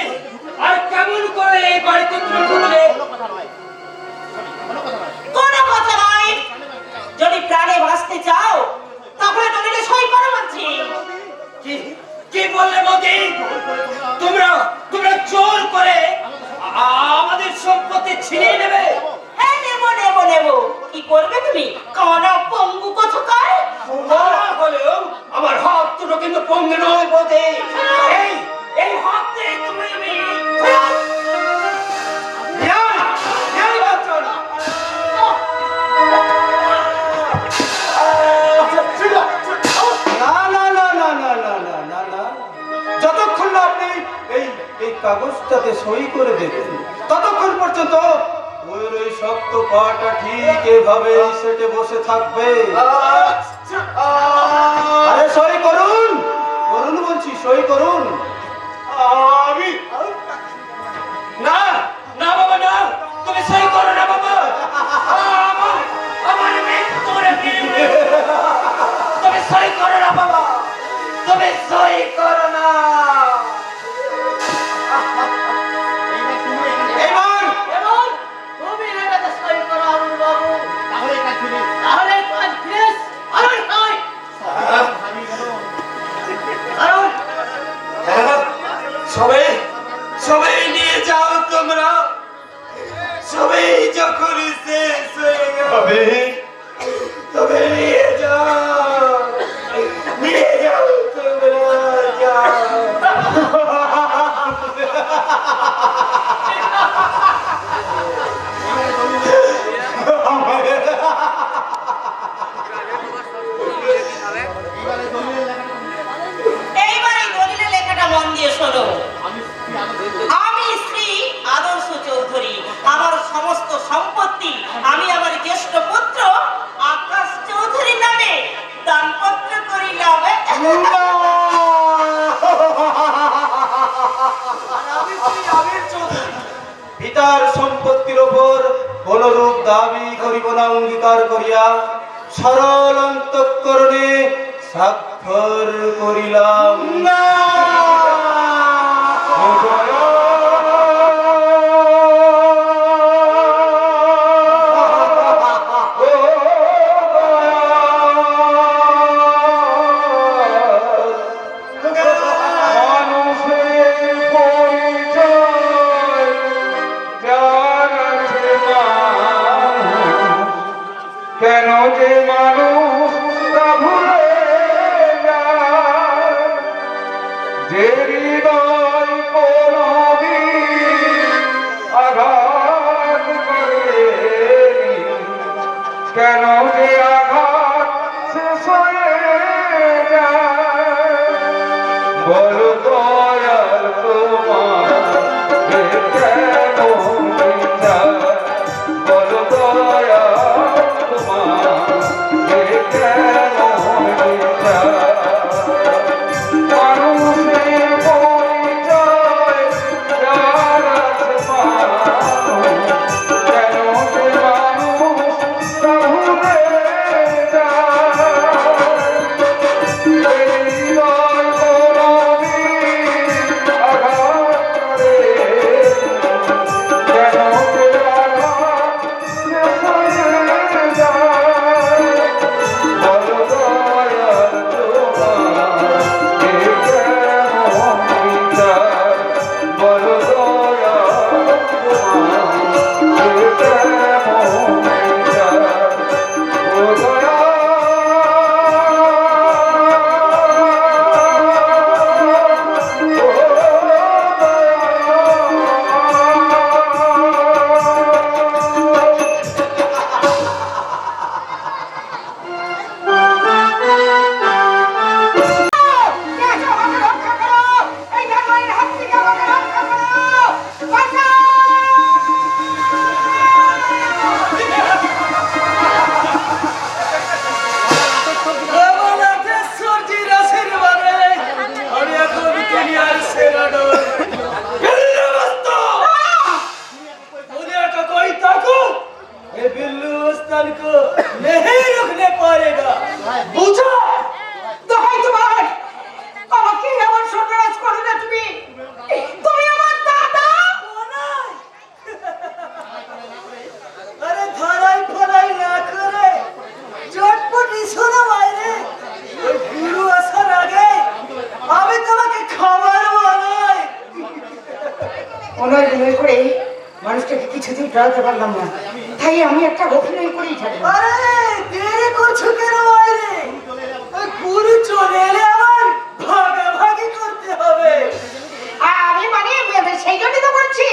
আর কেমন করে এই বাড়িতে তুমি ঢুকলে? কোনো কথা নয়, যদি প্রাণে বাঁচতে চাও তাহলে দলিলে সই করো বলছি। কি বললে বৌদি? তোমরা জোর করে আমাদের সম্পত্তি ছিনিয়ে নেবে? হ্যাঁ, নেব। কি করবে তুমি? কোন পঙ্গু কোথাকার? হলেও আমার হাত দুটো কিন্তু পঙ্গু নয় বৌদি। এই হাত দিয়ে তুমি যতক্ষণ না আপনি এই কাগজটাতে সই করে দেবেন, ততক্ষণ পর্যন্ত ওই শক্ত পাটা ঠিক এভাবে সেটে বসে থাকবে। আরে সই করুন বলছি, সই করুন। আমি না না বাবা না, তুমি সই করো না বাবা। আমার আমার মৃত্যুর বিয়ে, তুমি সই করো না বাবা, তুমি সই করো না। এবার এমন তুমি এটাতে সই করো আরুল বাবু, তাহলে কাজ ফিরেস আরুল নয়। আরুল সবাই সবাই নিয়ে যাও তোমরা, সবাই যখন শেষ হয়ে যাবে তবে নিয়ে যাও তোমরা যাও। এইবার এই দলিলের লেখাটা মন দিয়ে শোনো। আমি শ্রী আদর্শ চৌধুরী, আমার সমস্ত সম্পত্তি আমি আমার জ্যেষ্ঠ পুত্র আকাশ চৌধুরীর নামে দানপত্র করিলাম। পিতার সম্পত্তির ওপর কোনরূপ দাবি করিব না অঙ্গীকার করিয়া সরল অন্তঃকরণে স্বাক্ষর করিলাম। কেন যে মানুষ ভুলে যায়, যে হৃদয় কোনদিন আঘাত করে, কেন যে আঘাত শেষ হয়ে যায়, বলো দয়াল তোমার কেন বিচার, বলো দয়াল মানুষের পরিচয় যার আছে মানুষ, কেন যে মানুষ তা ভুলে যায়, হৃদয় কোনদিন আঘাত করে, কেন যে আঘাত শেষ হয়ে যায়, বলো দয়াল তোমার কে কেমন বিচার, বলো দয়াল তোমার কে কেমন বিচার, ও দয়াল। দোহাই তোমার, আমাকে এমন সর্বনাশ করো না তুমি। তুমি আমার দাদা। আরে ধরাই ফরাই না করে চটপট এসো না বাইরে, ওই গুরু আসার আগে আমি তোমাকে খাবার বানাই। অনয় বিনয় করে মানুষটাকে কিছুতেই ডরাতে পারলাম না, তাই আমি একটা অভিনয় করেই ছাড়লাম। আরে দেরি করছো কেন বাইরে, ওই গুরু চলে এলে আবার ভাগাভাগি করতে হবে। আমি মানে সেই জন্যই তো বলছি,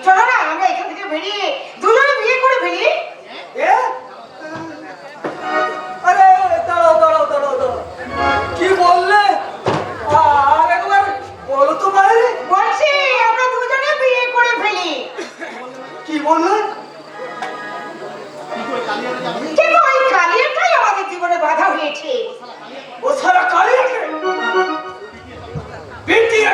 চলো না আমরা এখান থেকে বেরিয়ে দুজনে বিয়ে করে ফেলি। এ? আরে দাঁড়াও দাঁড়াও দাঁড়াও দাঁড়াও, কি বললে আর একবার বলো তো বাইরে। বলছি আমরা দুজনে বিয়ে করে ফেলি। কি বললে? কিন্তু ওই কালিয়াটাই আমাদের জীবনে বাধা হয়েছে। ও সারা কালিয়াকে পিটিয়ে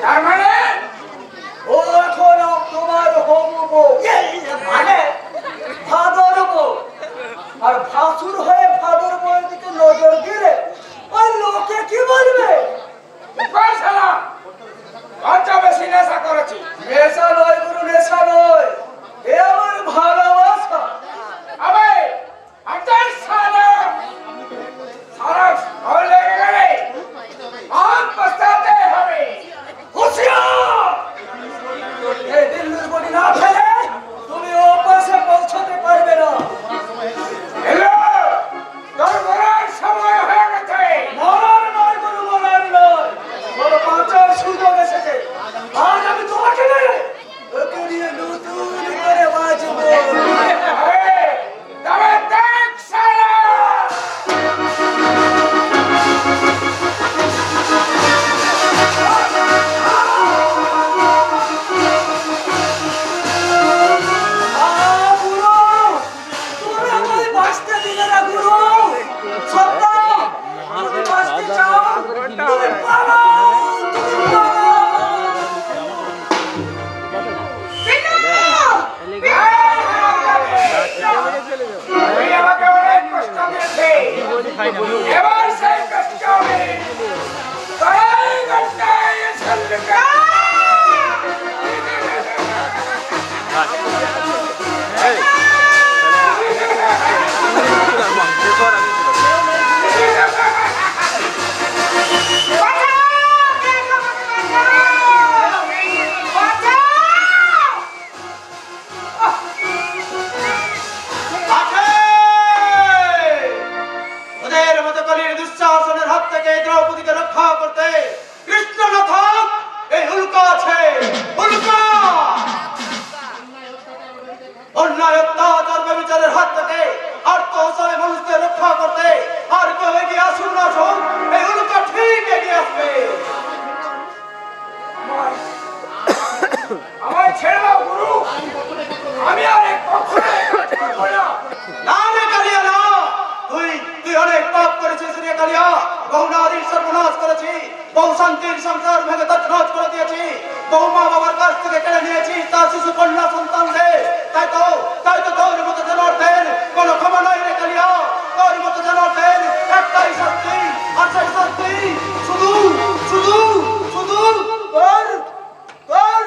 তার মানে ও এখন তোমার হবু বউ। মানে ফাদার বউ। আর ভাসুর হয়ে ফাদার বউয়ের দিকে নজর দিলে ওই লোকে কি বলবে? কই শালা লজ্জা বেশি নেশা করেছি নেশা নয় গুরু, নেশা নয়, এ আমার ভালোবাসা। আবে আচ্ছা শালা সারা ঘর লেগে গেলে আর পস্তাতে হবে হুঁশিয়ার! এই দিল্লির বডি না ফেলে তুমি ও পাশে পৌঁছতে পারবে না। হ্যালো তোর মরার সময় হয়ে গেছে মরার নয় গুরু, মরার নয়, বড় বাঁচার সুযোগ এসেছে। আজ আমি তোমাকে নেই, ওকে নিয়ে নতুন করে বাঁচবো। আবে তবে দেখ শালা গুরু, তুমি আমায় বাঁচতে দিলে না গুরু। সত্য, তুমি বাঁচতে চাও, তুমি পারো, তুমি পারো। তুই আমাকে অনেক কষ্ট দিয়েছিস এবার সেই কষ্ট আমি তাই ঘন্টায় এসে ওদের মতো কলির দুঃশাসনের হাত থেকে দ্রৌপদীকে রক্ষা করতে কৃষ্ণ না থাক এই হুলকা আছে হুলকা অন্যায় অত্যাচার ব্যভিচারের হাত থেকে আর্ত অসহায় মানুষদের রক্ষা করতে আর কেউ এগিয়ে আসুন না আসুন এই হুলকা ঠিক এগিয়ে আসবে আমায় ছেড়ে দাও গুরু আমি আর এক কখনো করবো না না রে কালিয়া না তুই অনেক পাপ করেছিস রে কালিয়া বহু নারীর সর্বনাশ করেছি বহু শান্তির সংসার ভেঙে তছনছ করে দিয়েছি বহু মা বাবার কাছ থেকে কেড়ে নিয়েছি তার শিশু কন্যা সন্তানদের তাই তো তোর মতো জনার্দন কোনো ক্ষমা নাই রে কালিয়া তোর মতো জনার্দন একটাই শাস্তি আর সেই শাস্তি শুধু শুধু শুধু তোর তোর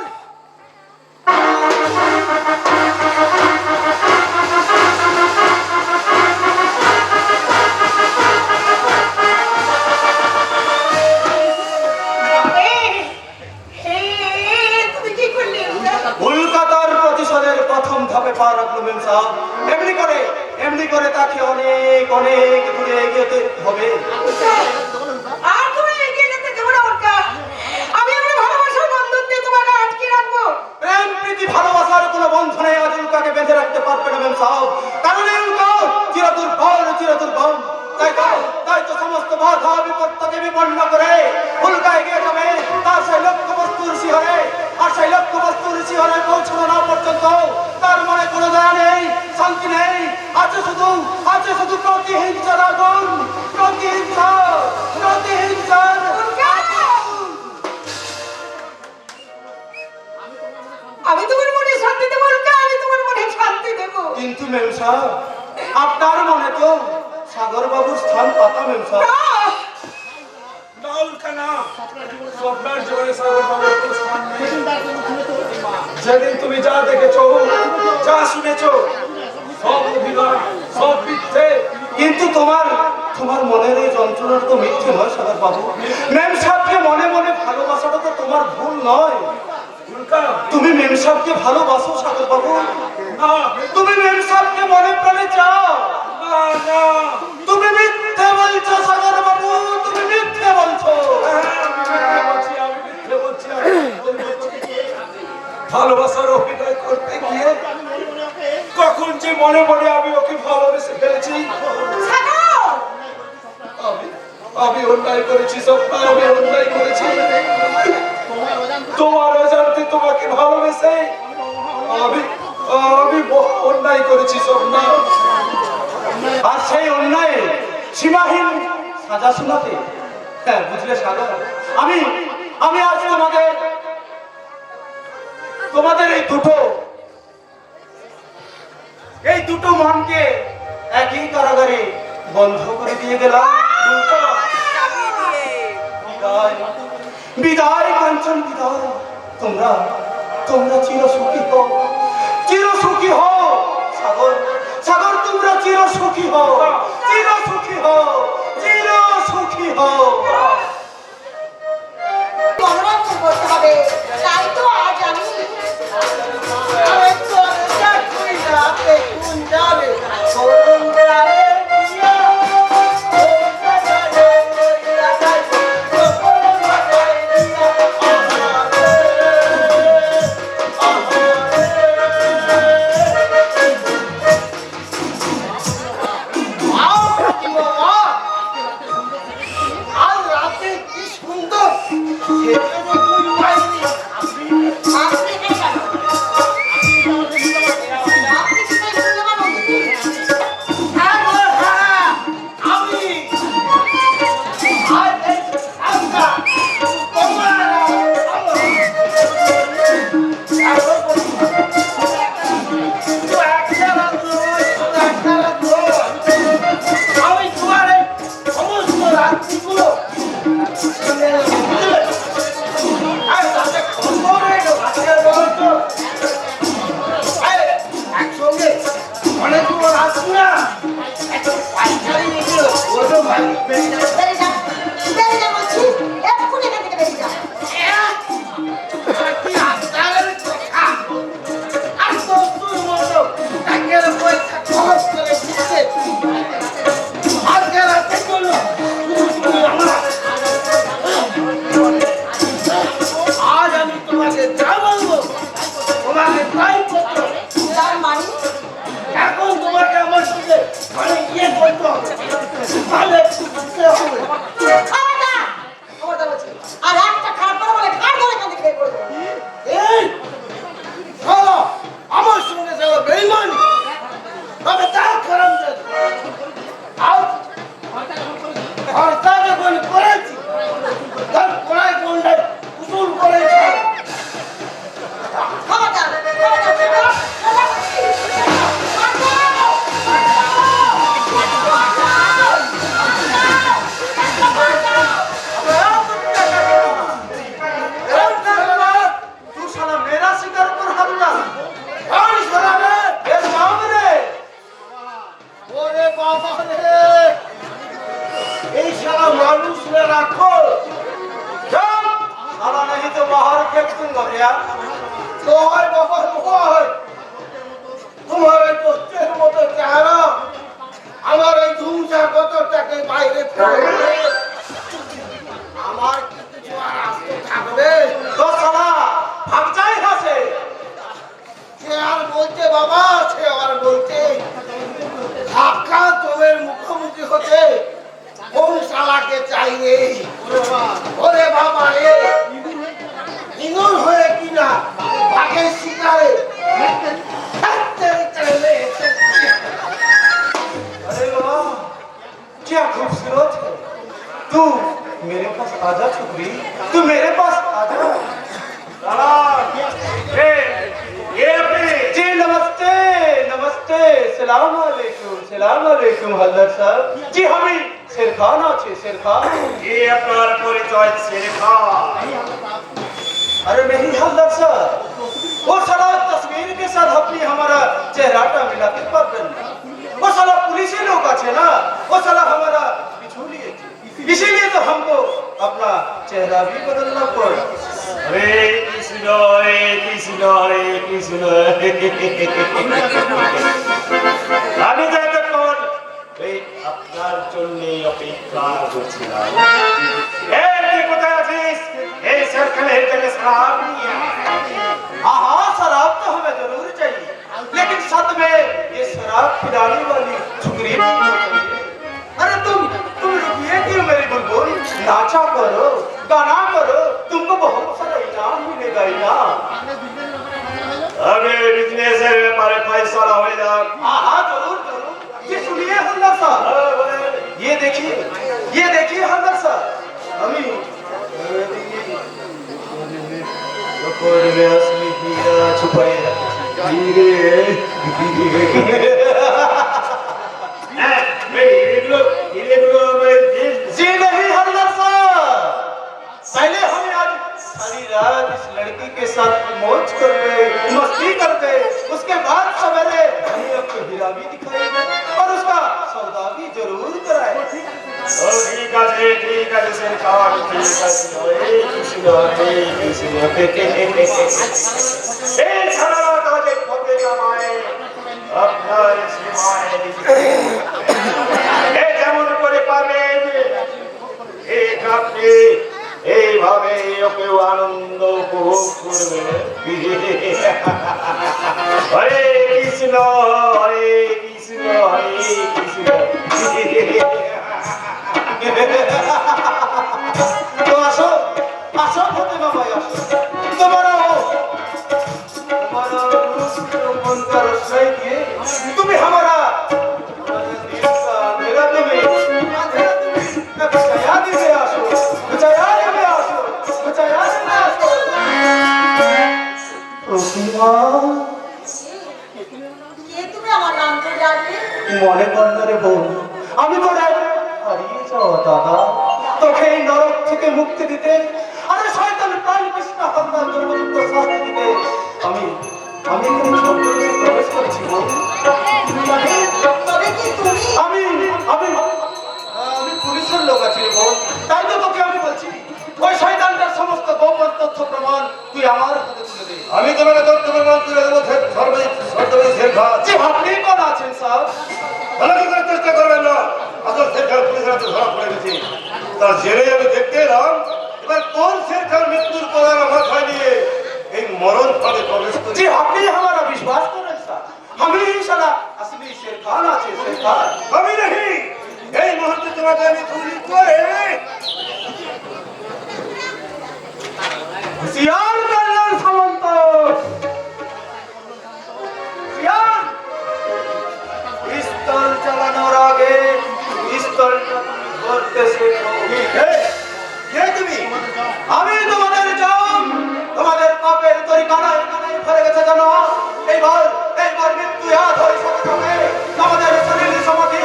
কলকাতার প্রতিশোধের প্রথম ধাপে পা রাখলো মেম সাহেব এমনি করে তাকে অনেক অনেক দূরে এগিয়ে যেতে হবে আর তুমি এগিয়ে যেতে দেবো না ওরকা। আমি আমার ভালোবাসার বন্ধন দিয়ে তোমাকে আটকে রাখবো। প্রেম প্রীতি ভালোবাসার কোনো বন্ধনে আজ উল্কাকে বেঁধে রাখতে পারবে না মেম সাহেব কারণ এই উল্কা চিরদুর্বল তাই তো সমস্ত বাধা বিপত্তিকে বিপন্ন করে উল্কা এগিয়ে যাবে তার সেই লক্ষ্যবস্তুর শিহরে আর সেই লক্ষ্যবস্তুর শিহরে পৌঁছানো না পর্যন্ত তার মনে কোনো দয়া নেই শান্তি নেই আছে শুধু প্রতিহিংসার আগুন প্রতিহিংসার আমি তোমার মনে শান্তি দেবো ওরকা, আমি তোমার মনে শান্তি দেবো। কিন্তু মেম সাহেব আপনার মনে তো সাগর বাবুর স্থান পাতা মেম সাহেব যেদিন তুমি যা দেখেছো যা শুনেছো সব অভিনয় সব মিথ্যে কিন্তু তোমার মনের এই যন্ত্রণাটা তো মিথ্যে নয় সাগর বাবু মেম সাহেবকে মনে মনে ভালোবাসাটা তো তোমার ভুল নয় তুমি মেম সাহেবকে ভালোবাসো সাগর বাবু তুমি মেম সাহেবকে মনে প্রাণে চাও তুমি মিথ্যে বলছো সাগর বাবু তুমি মিথ্যে বলছো ভালোবাসার অভিনয় করতে গিয়ে কখন যে মনে মনে আমি ওকে ভালোবেসে ফেলেছি আমি অন্যায় করেছি স্বপ্ন আমি অন্যায় করেছি তোমার অজান্তে তোমাকে ভালোবেসে আমি অন্যায় করেছি স্বপ্ন আর সেই অন্যায় সীমাহীন সাজা শোনাতে হ্যাঁ বুঝলে সাগর আমি আজ তোমাদের তোমাদের এই দুটো মনকে একই কারাগারে বন্ধ করে দিয়ে গেলাম। বিদায় বিদায় কাঞ্চন বিদায়। তোমরা তোমরা চিরসুখী হও, চিরসুখী হও। সাগর সাগর তোমরা চিরসুখী হও, চিরসুখী হও, চিরসুখী হও। মনোরঞ্জন করতে হবে, তাই তো আজ আমি আর একটা খারাপ কথা বলে ঘাড় ধরে এখান থেকে বের করে দেবো। আমার সঙ্গে যাওয়া বেইমানি তবে তা খারাপ আর তাকে কোন করেছি তার কোনায় কোনটা উসুল করেছি। খবরদার, तू साला मेरा शिकार पर हमला कौन साला रे ये नाम रे ओरे बाबा रे এই শালা মানুষ রে রাখো চল साला नहीं तो बाहर फेंक दूंगा भैया तो है बाबा तो है तुम्हारे दोस्तेर মতো চেহারা আমার এই ধুমসা কতটাকে বাইরে ফেলে আমার কিছু আর আসতে থাকবে তো সালা ভাগ যায় কাছে সে আর বলতে বাবা সে আর বলতে ধাক্কা তোদের মুখোমুখি হতে কোন শালাকে চাই রে ওরে বাবা রে ইগনোর হয়ে কিনা ভাগের শিকারে अरे वाह क्या खूबसूरत है तू मेरे पास आजा छुपरी तू मेरे पास आजा ये अपने जी नमस्ते नमस्ते सलाम अलैकुम हल्दर साहब जी हमें शेरखान আছে शेरखान ये আপনার পরিচয় शेरखान अरे नहीं हल्दर साहब वो साला तस्वीर के साथ अपनी हमारा चेहराटा मिलाते पाते वो साला पुलिस लोग আছে ना वो साला हमारा पिछू लिए थे इसीलिए तो हमको अपना चेहरा भी बदलना पड़ा अरे कृष्ण আমি তো এতক্ষণ এই আপনার জন্য অপেক্ষা করছিলাম এই কোথায় আছিস এই সরকারে থেকে शराब नहीं है हाँ हाँ शराब तो हमें जरूर चाहिए लेकिन साथ में ये शराब पिलाने वाली छुकरी भी चाहिए अरे तुम रुकिए क्यों मेरी बुलबुल नाचा करो गाना करो तुमको बहुत सारा इनाम मिलेगा इनाम अबे बिजनेस है हमारे फैसला हो जाए हाँ हाँ जरूर ये सुनिए हल्दर साहब ये देखिए हल्दर साहब हमें असली हीरा ছুপাই রাখেছি। जी नहीं हवलदार साहब, पहले हमें आज सारी रात इस लड़की के साथ मौज करके मस्ती करके उसके बाद सवेरे हमें आपको हीरा भी दिखाएगा और उसका सौदा भी जरूर कराएगा। ঠিক আছে শেরখান, ঠিক আছে, হরে কৃষ্ণ হরে কৃষ্ণ। এই সারা কাজে ফতে কামায় আপনার সীমায় এই যেমন করে পাবেন এই কাপকে এইভাবে ওকেও আনন্দ উপভোগ করবে। হরে কৃষ্ণ হরে কৃষ্ণ হরে কৃষ্ণ। तो आशो आशो होते बाबा आशो तुम्हारा मन का रसोई दिए तुम्हें हमारा दिल का मेरा तुम्हें बचाया दे आशो बचाया दे आशो बचाया दे आशो प्रतिमा কে তুমি আমার নাম ধরে ডাকলে? মনে কন্যারে বোন আমি তো হারিয়ে যাওয়া দাদা তোকে এই নরক থেকে মুক্তি দিতে আরে শয়তান প্রাণ কৃষ্ণ হত্যার জন্মযুক্ত শাস্তি দিতে আমি আমি এখানে ছদ্মবেশে প্রবেশ করেছি বোন। তবে কি তুমি? আমি আমি আমি পুলিশের লোক আছি রে বোন, তাই তো তোকে আমি বলছি ওই শয়তানটার সমস্ত গোপন তথ্য প্রমাণ তুই আমার হাতে তুলে দে। আমি তোমাকে তথ্য প্রমাণ তুলে দেবো সর্বদাই শেরখান। যে আপনি কোন আছেন স্যার? ভালো কি করে চেষ্টা করবেন না, আসল শেরখান পুলিশের হাতে ধরা পড়ে গেছি। তার জেলে আমি দেখতে এলাম এবার কোন শেরখান মৃত্যুর পর আমার মাথায় নিয়ে এই মরণ ফাঁদে প্রবেশ করি। जी आपने हमारा विश्वास करें सर हमें ही साला असली शेरखान আছে शेरखान আমি নাকি এই মুহূর্তে তোমাকে আমি গুলি করে হুঁশিয়ার কল্যাণ সামন্ত হুঁশিয়ার পিস্তল চালানোর আগে পিস্তলটা তুমি ধরতে শেখো। কে তুমি? আমি তোমাদের জম তোমাদের পাপের তরিকানায় কানায় ভরে গেছে জানো। এইবার মৃত্যু হাত হয়ে সাথে সাথে আমাদের শরীর সমাধি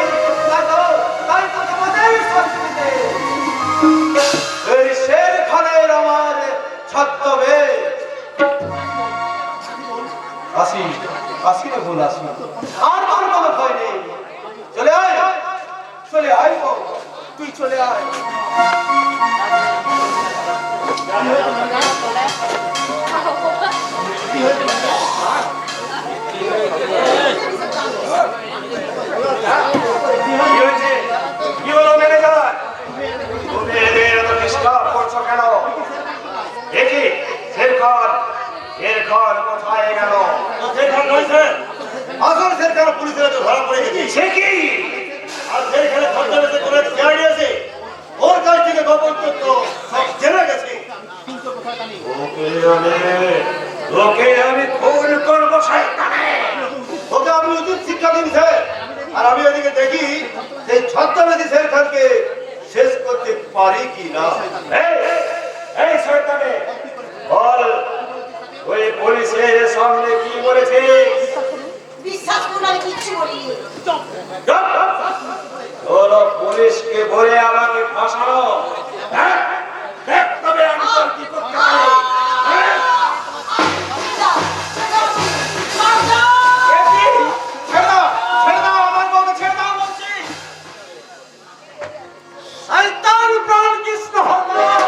তাই তো তোমাদের শান্তিতে এই শেরখানের আমার ছত্রবে আসি আসি রে বোন আসি আর কোনো ভয় নেই। চলে আয় তুই চলে আয়। কি হলো ম্যানেজার? তুমি এদের এত ডিস্টার্ব করছো কেন? দেখি শেরখান কোথায় গেল? শেরখান রয়েছে, আসল শেরখান পুলিশের হাতে ধরা পড়ে গেছে। সে কি? আর শেরখানের ছদ্মবেশে কোনো সিআইডি আছে, ওর কাছ থেকে গোপন তথ্য সব জেনে গেছে। ওকে আমি খুন করবো শয়তানে। ওকে আমি উচিত শিক্ষা দিন স্যার। আর আমি ওদিকে দেখি সেই ছদ্মবেশী শেরখানকে শেষ করতে পারি কি না। এই শয়তানে বল ওই পুলিশের সামনে কি বলেছে? বিশ্বাস করুন আমি কিচ্ছু বলিনি। ওরা পুলিশকে বলে আমাকে ফাঁসানো। হ্যাঁ? দেখ তবে আমি তোর কি করতে পারি। হ্যাঁ? ছেড়ে দাও আমার বউকে ছেড়ে দাও বলছি। শয়তান প্রাণ কৃষ্ণ হত্যার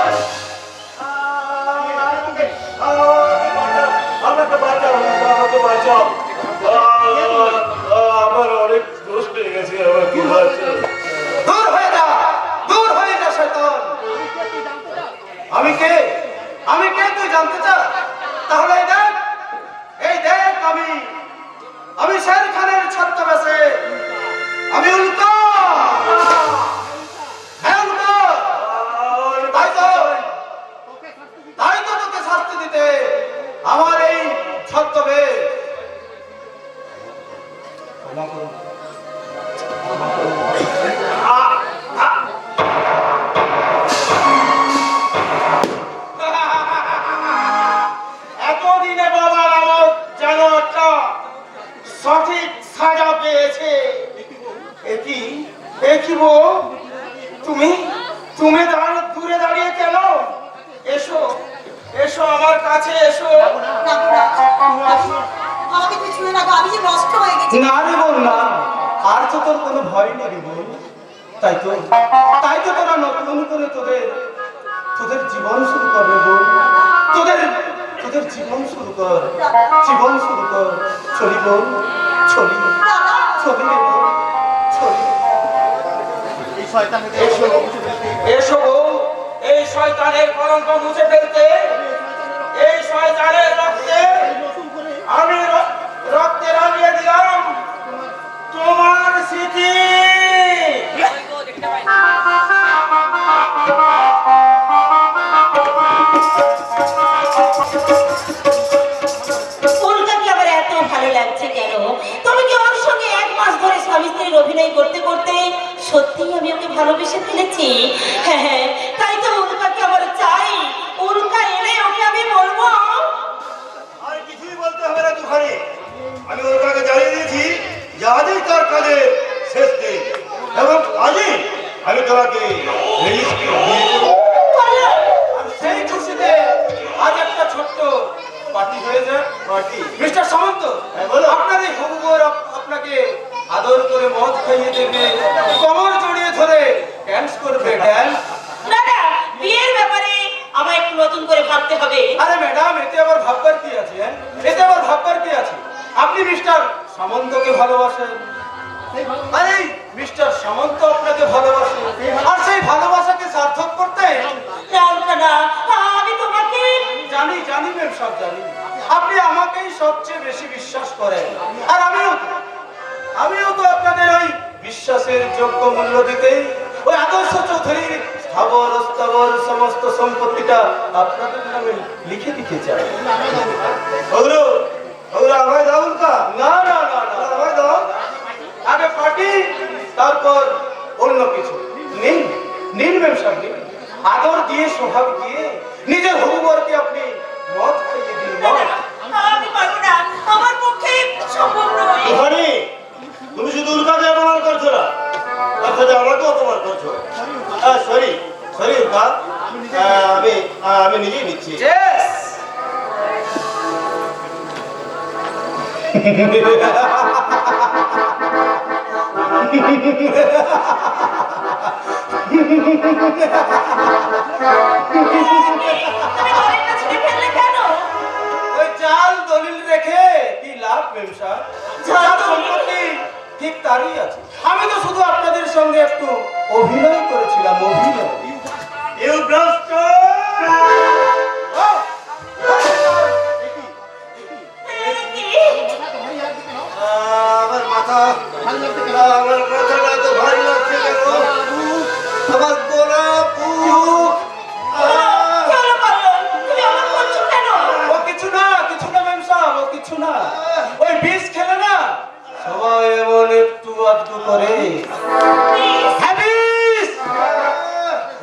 আমাকে বাঁচাও। আমার অনেক দোষ পেয়ে গেছে, আমার কি হচ্ছে? দূর হয়ে যা শয়তান। আমি কে তুই জানতে চাস? তাহলে এই দেখ আমি শেরখানের ছদ্মবেশে আমি উল্কা। হ্যাঁ উল্কা। তাই তো তোকে শাস্তি দিতে আমার এই ছদ্মবেশ। ক্ষমা করুন। এতদিনে বাবা নামক আমার কাছে এসো। না, না, আমাকে তুই ছুঁয়ে রাখো, আমি যে নষ্ট হয়ে গেছি। না রে বোন না, আর তো তোর কোনো ভয় নেই রে বোন। তাই তো তোরা নতুন করে তোদের জীবন শুরু কর রে বোন। তোদের জীবন শুরু কর, চলি বোন, চলি রে বোন, চলি। এসো গো, এই শয়তানের কলঙ্ক মুছে ফেলতে, এই শয়তানের রক্তে আমি রক্তে রাঙিয়ে দিলাম তোমার স্মৃতি। উল্কাকে আমার এত ভালো লাগছে কেন? তুমি কি আমার সঙ্গে 1 মাস ধরে স্বামী স্ত্রীর অভিনয় করতে করতে সত্যিই আমি ওকে ভালোবেসে ফেলেছি? হ্যাঁ হ্যাঁ, তাই তো উল্কাকে আমার চাই। উল্কা এলে ওকে আমি বলবো। আর কিছুই বলতে হবে না দুখানি। আমি ওরকাকে জানিয়ে দিয়েছি যে আজই তার কাজের শেষ দিন, এবং আজই আমি তোমাকে রেজিস্ট্রি বিয়ে করবো। আর সেই খুশিতে আজ একটা ছোট্ট পার্টি হয়ে যায়। মিস্টার সামন্ত, আপনার এই হবু বর আপনাকে আদর করে মদ খাইয়ে দেবে, কমর জড়িয়ে ধরে ড্যান্স করবে, ড্যান্স। না না, বিয়ের ব্যাপারে আমায় একটু নতুন করে ভাবতে হবে। আরে ম্যাডাম, এতে আবার ভাববার কি আছে? এতে আবার ভাববার কি আছে? আপনি মিস্টার সামন্তকে ভালোবাসেন, আরে মিস্টার সামন্ত আপনাকে ভালোবাসে, আর সেই ভালোবাসাকে সার্থক করতে না, আমি তোমাকে জানি ম্যাম, সব জানি। আপনি আমাকেই সবচেয়ে বেশি বিশ্বাস করেন, আর আমিও তো আপনাদের ওই বিশ্বাসের যোগ্য মূল্য দিতে ওই আদর্শ চৌধুরীর স্থাবর স্থাবর সমস্ত সম্পত্তিটা আপনাদের নামে লিখে দিতে চাই। ওগুলো আমায় দাও উল্কা। না না না না, আমায় দাও। আগে পার্টি, তারপর অন্য কিছু। নিন ম্যাম সাহেব, নিন। আদর দিয়ে, সোহাগ দিয়ে নিজের হবু বরকে আপনি মদ খাইয়ে দিন, মদ। আমি পারবো না, আমার পক্ষে সম্ভব নয়। দুখানি, তুমি শুধু উল্কাকে অপমান করছো না, তার সাথে আমাকেও অপমান করছো। সরি উল্কা, আমি নিজেই নিচ্ছি। Yes! তুমি দলিলটা ছিঁড়ে ফেললে কেন? ওই জাল দলিল রেখে কি লাভ ব্যবসা? যার সম্পত্তি ঠিক তারই আছে। আমি তো শুধু আপনাদের সঙ্গে একটু অভিনয় করেছিলাম, অভিনয়। You bastard! আমার মাথাটা তো ভারী লাগছে কেন? আমার গোলা বুক। চলো পারলো, তুমি আমার করছো কেন? ও কিছু না ম্যাম সাহেব, ও কিছু না। ওই বিষ খেলে না সবাই এমন একটু আধটু করে। হ্যাঁ, বিষ।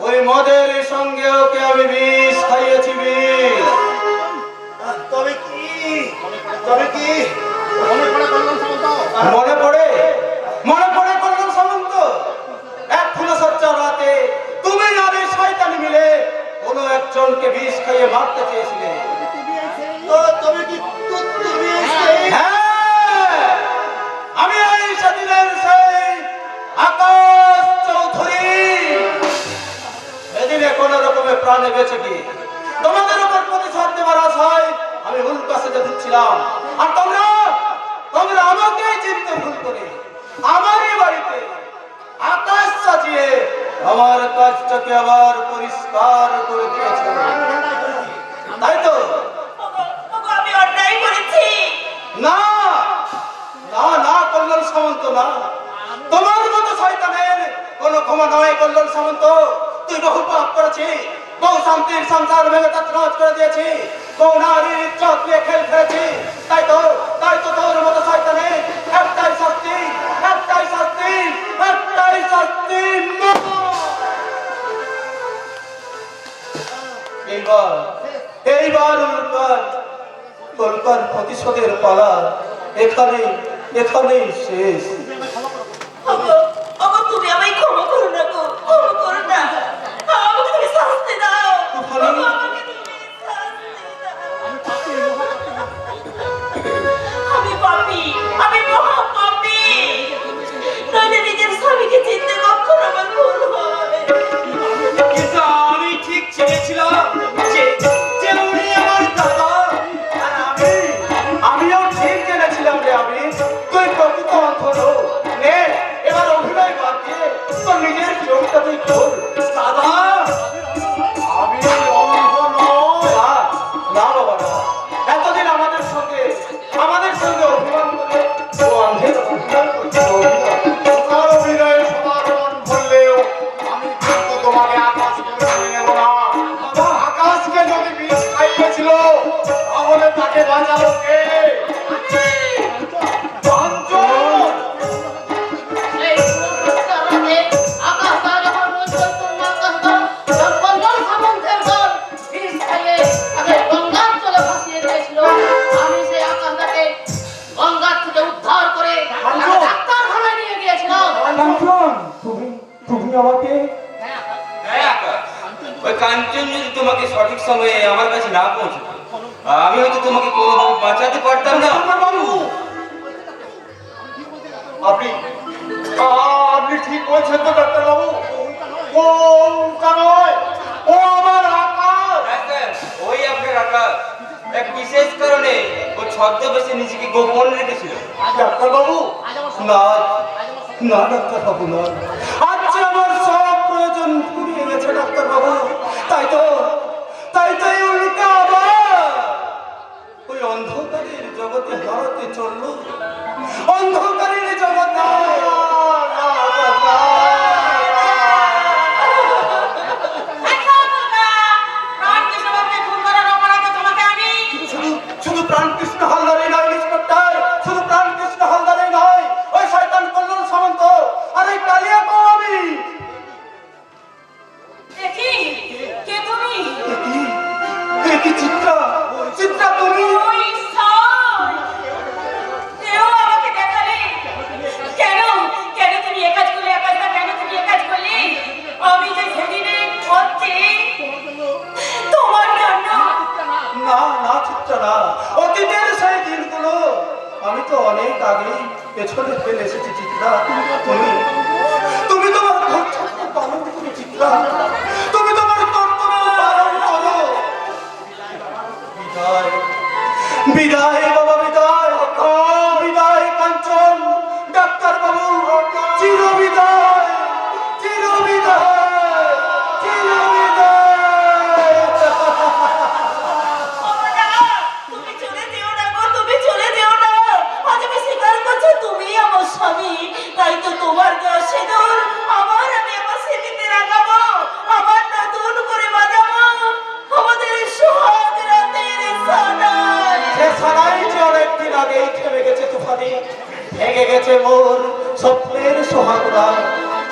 ওই মদের সঙ্গে ওকে আমি বিষ খাইয়েছি, বিষ। তবে কি মনে পড়ে করলাম সামন্ত, এক ফুলসজ্জা রাতে তুমি আর এই শয়তানি মিলে কোনো একজনকে বিষ খাইয়ে মারতে চেয়েছিলে। হ্যাঁ, আমি এই সেদিনের সেই আকাশ চৌধুরী। সেদিনে কোন রকমে প্রাণে বেঁচে গিয়ে তোমাদের উপর প্রতিশোধ দেবার আশায় আমি উল্কা সেজে দিচ্ছিলাম, আর তোমরা আমাকেই চিনতে ভুল করে আমারই বাড়িতে আকাশ সাজিয়ে আমার কাজটাকে আবার পরিষ্কার করে দিয়েছে। তাই তো? আমি অন্যায় করেছি। না কল্যাণ সামন্ত, না। তোমার মতো শয়তানের কোনো ক্ষমা নয় কল্যাণ সামন্ত। তুই বহু পাপ করেছিস, বহু শান্তির সংসার ভেঙে তছনছ করে দিয়েছি, বহু নারীর ইজ্জত নিয়ে খেল খেলেছি। তাই তো তোর মতো শয়তানের একটাই শাস্তি, এইবার উল্কার প্রতিশোধের পালা এখানেই শেষ। তুমি আমায় ক্ষমা করো না গো, ক্ষমা করো না। আমাকে তুমি শাস্তি দাও, আমাকে তুমি শাস্তি দাও। সময়ে আমার কাছে না পৌঁছতো, আমি হয়তো তোমাকে কোনোভাবে বাঁচাতে পারতাম না। বাবু, আপনি আপনি ঠিক বলছেন তো ডাক্তার বাবু? ও তা নয়, ও আমার আকাশ। হ্যাঁ স্যার, ওই আপনার আকাশ। এক বিশেষ কারণে ও ছদ্মবেশে নিজেকে গোপন রেখেছিল। ডাক্তার বাবু, না না ডাক্তার বাবু না, আজ যে আমার সব প্রয়োজন ফুরিয়ে গেছে ডাক্তার বাবু। তাই তো এই উল্টা আবার ওই অন্ধকারের জগতে হারাতে চললো, অন্ধকারের জগতে। শুধু প্রাণকৃষ্ণ হালদারে নয় ইন্সপেক্টর, শুধু প্রাণকৃষ্ণ হালদারে নয়, ওই শয়তান কল্যাণ সামন্ত আর এই কালিয়া কো আমি। কি চিত্রা, চিত্রা তুমি? না না চিত্রা না, অতীতের সেই দিনগুলো আমি তো অনেক আগে পেছনে ফেলে এসেছি চিত্রা। তুমি তোমার কর্তব্য পালন করো চিত্রা, তুমি তোমার কর্তব্য পালন করো। বিদায় বিদায় বাবা, বিদায় বিদায় কাঞ্চন, ডাক্তার বাবু চির বিদায়, চির বিদায়, চির বিদায়। তাই তো তোমার দেওয়া সিঁদুর আবার আমি আমার স্মৃতিতে রাখাবো, আবার নতুন করে বাজাবো আমাদের সোহাগ রাতের সানাই। সে সানাই যে অনেকদিন আগেই থেমে গেছে তুফানে, ভেঙে গেছে মোর স্বপ্নের সোহাগরা।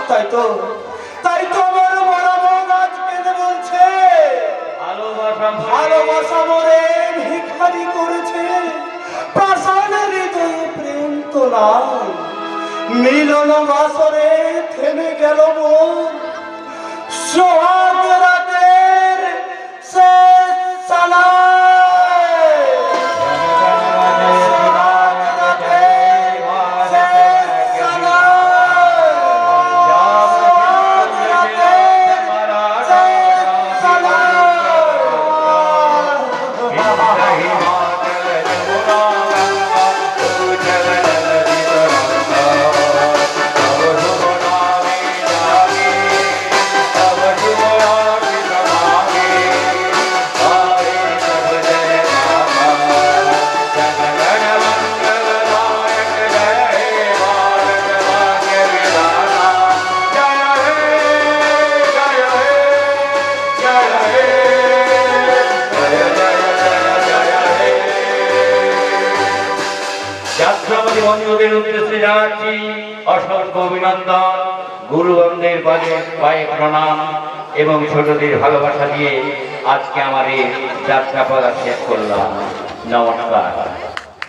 তাই তো আমার বড় বোন আজ কেঁদে বলছে, ভালোবাসা মোরে ভিখারি করেছে, প্রাসাদের হৃদয়ে প্রেম তো নাই, মিলন বাসরে থেমে গেল মোর সোহাগ রাতের শেষ সানাই। সোহাগ রাতের শেষ সানাই, সোহাগ রাতের শেষ সানাই। যাত্রাবাদী বন্ধুদের উদ্দেশ্যে জানাচ্ছি অসংখ্য অভিনন্দন, গুরুবন্দের পায়ে প্রণাম এবং ছোটদের ভালোবাসা দিয়ে আজকে আমার এই যাত্রাপথ শেষ করলাম। নমস্কার।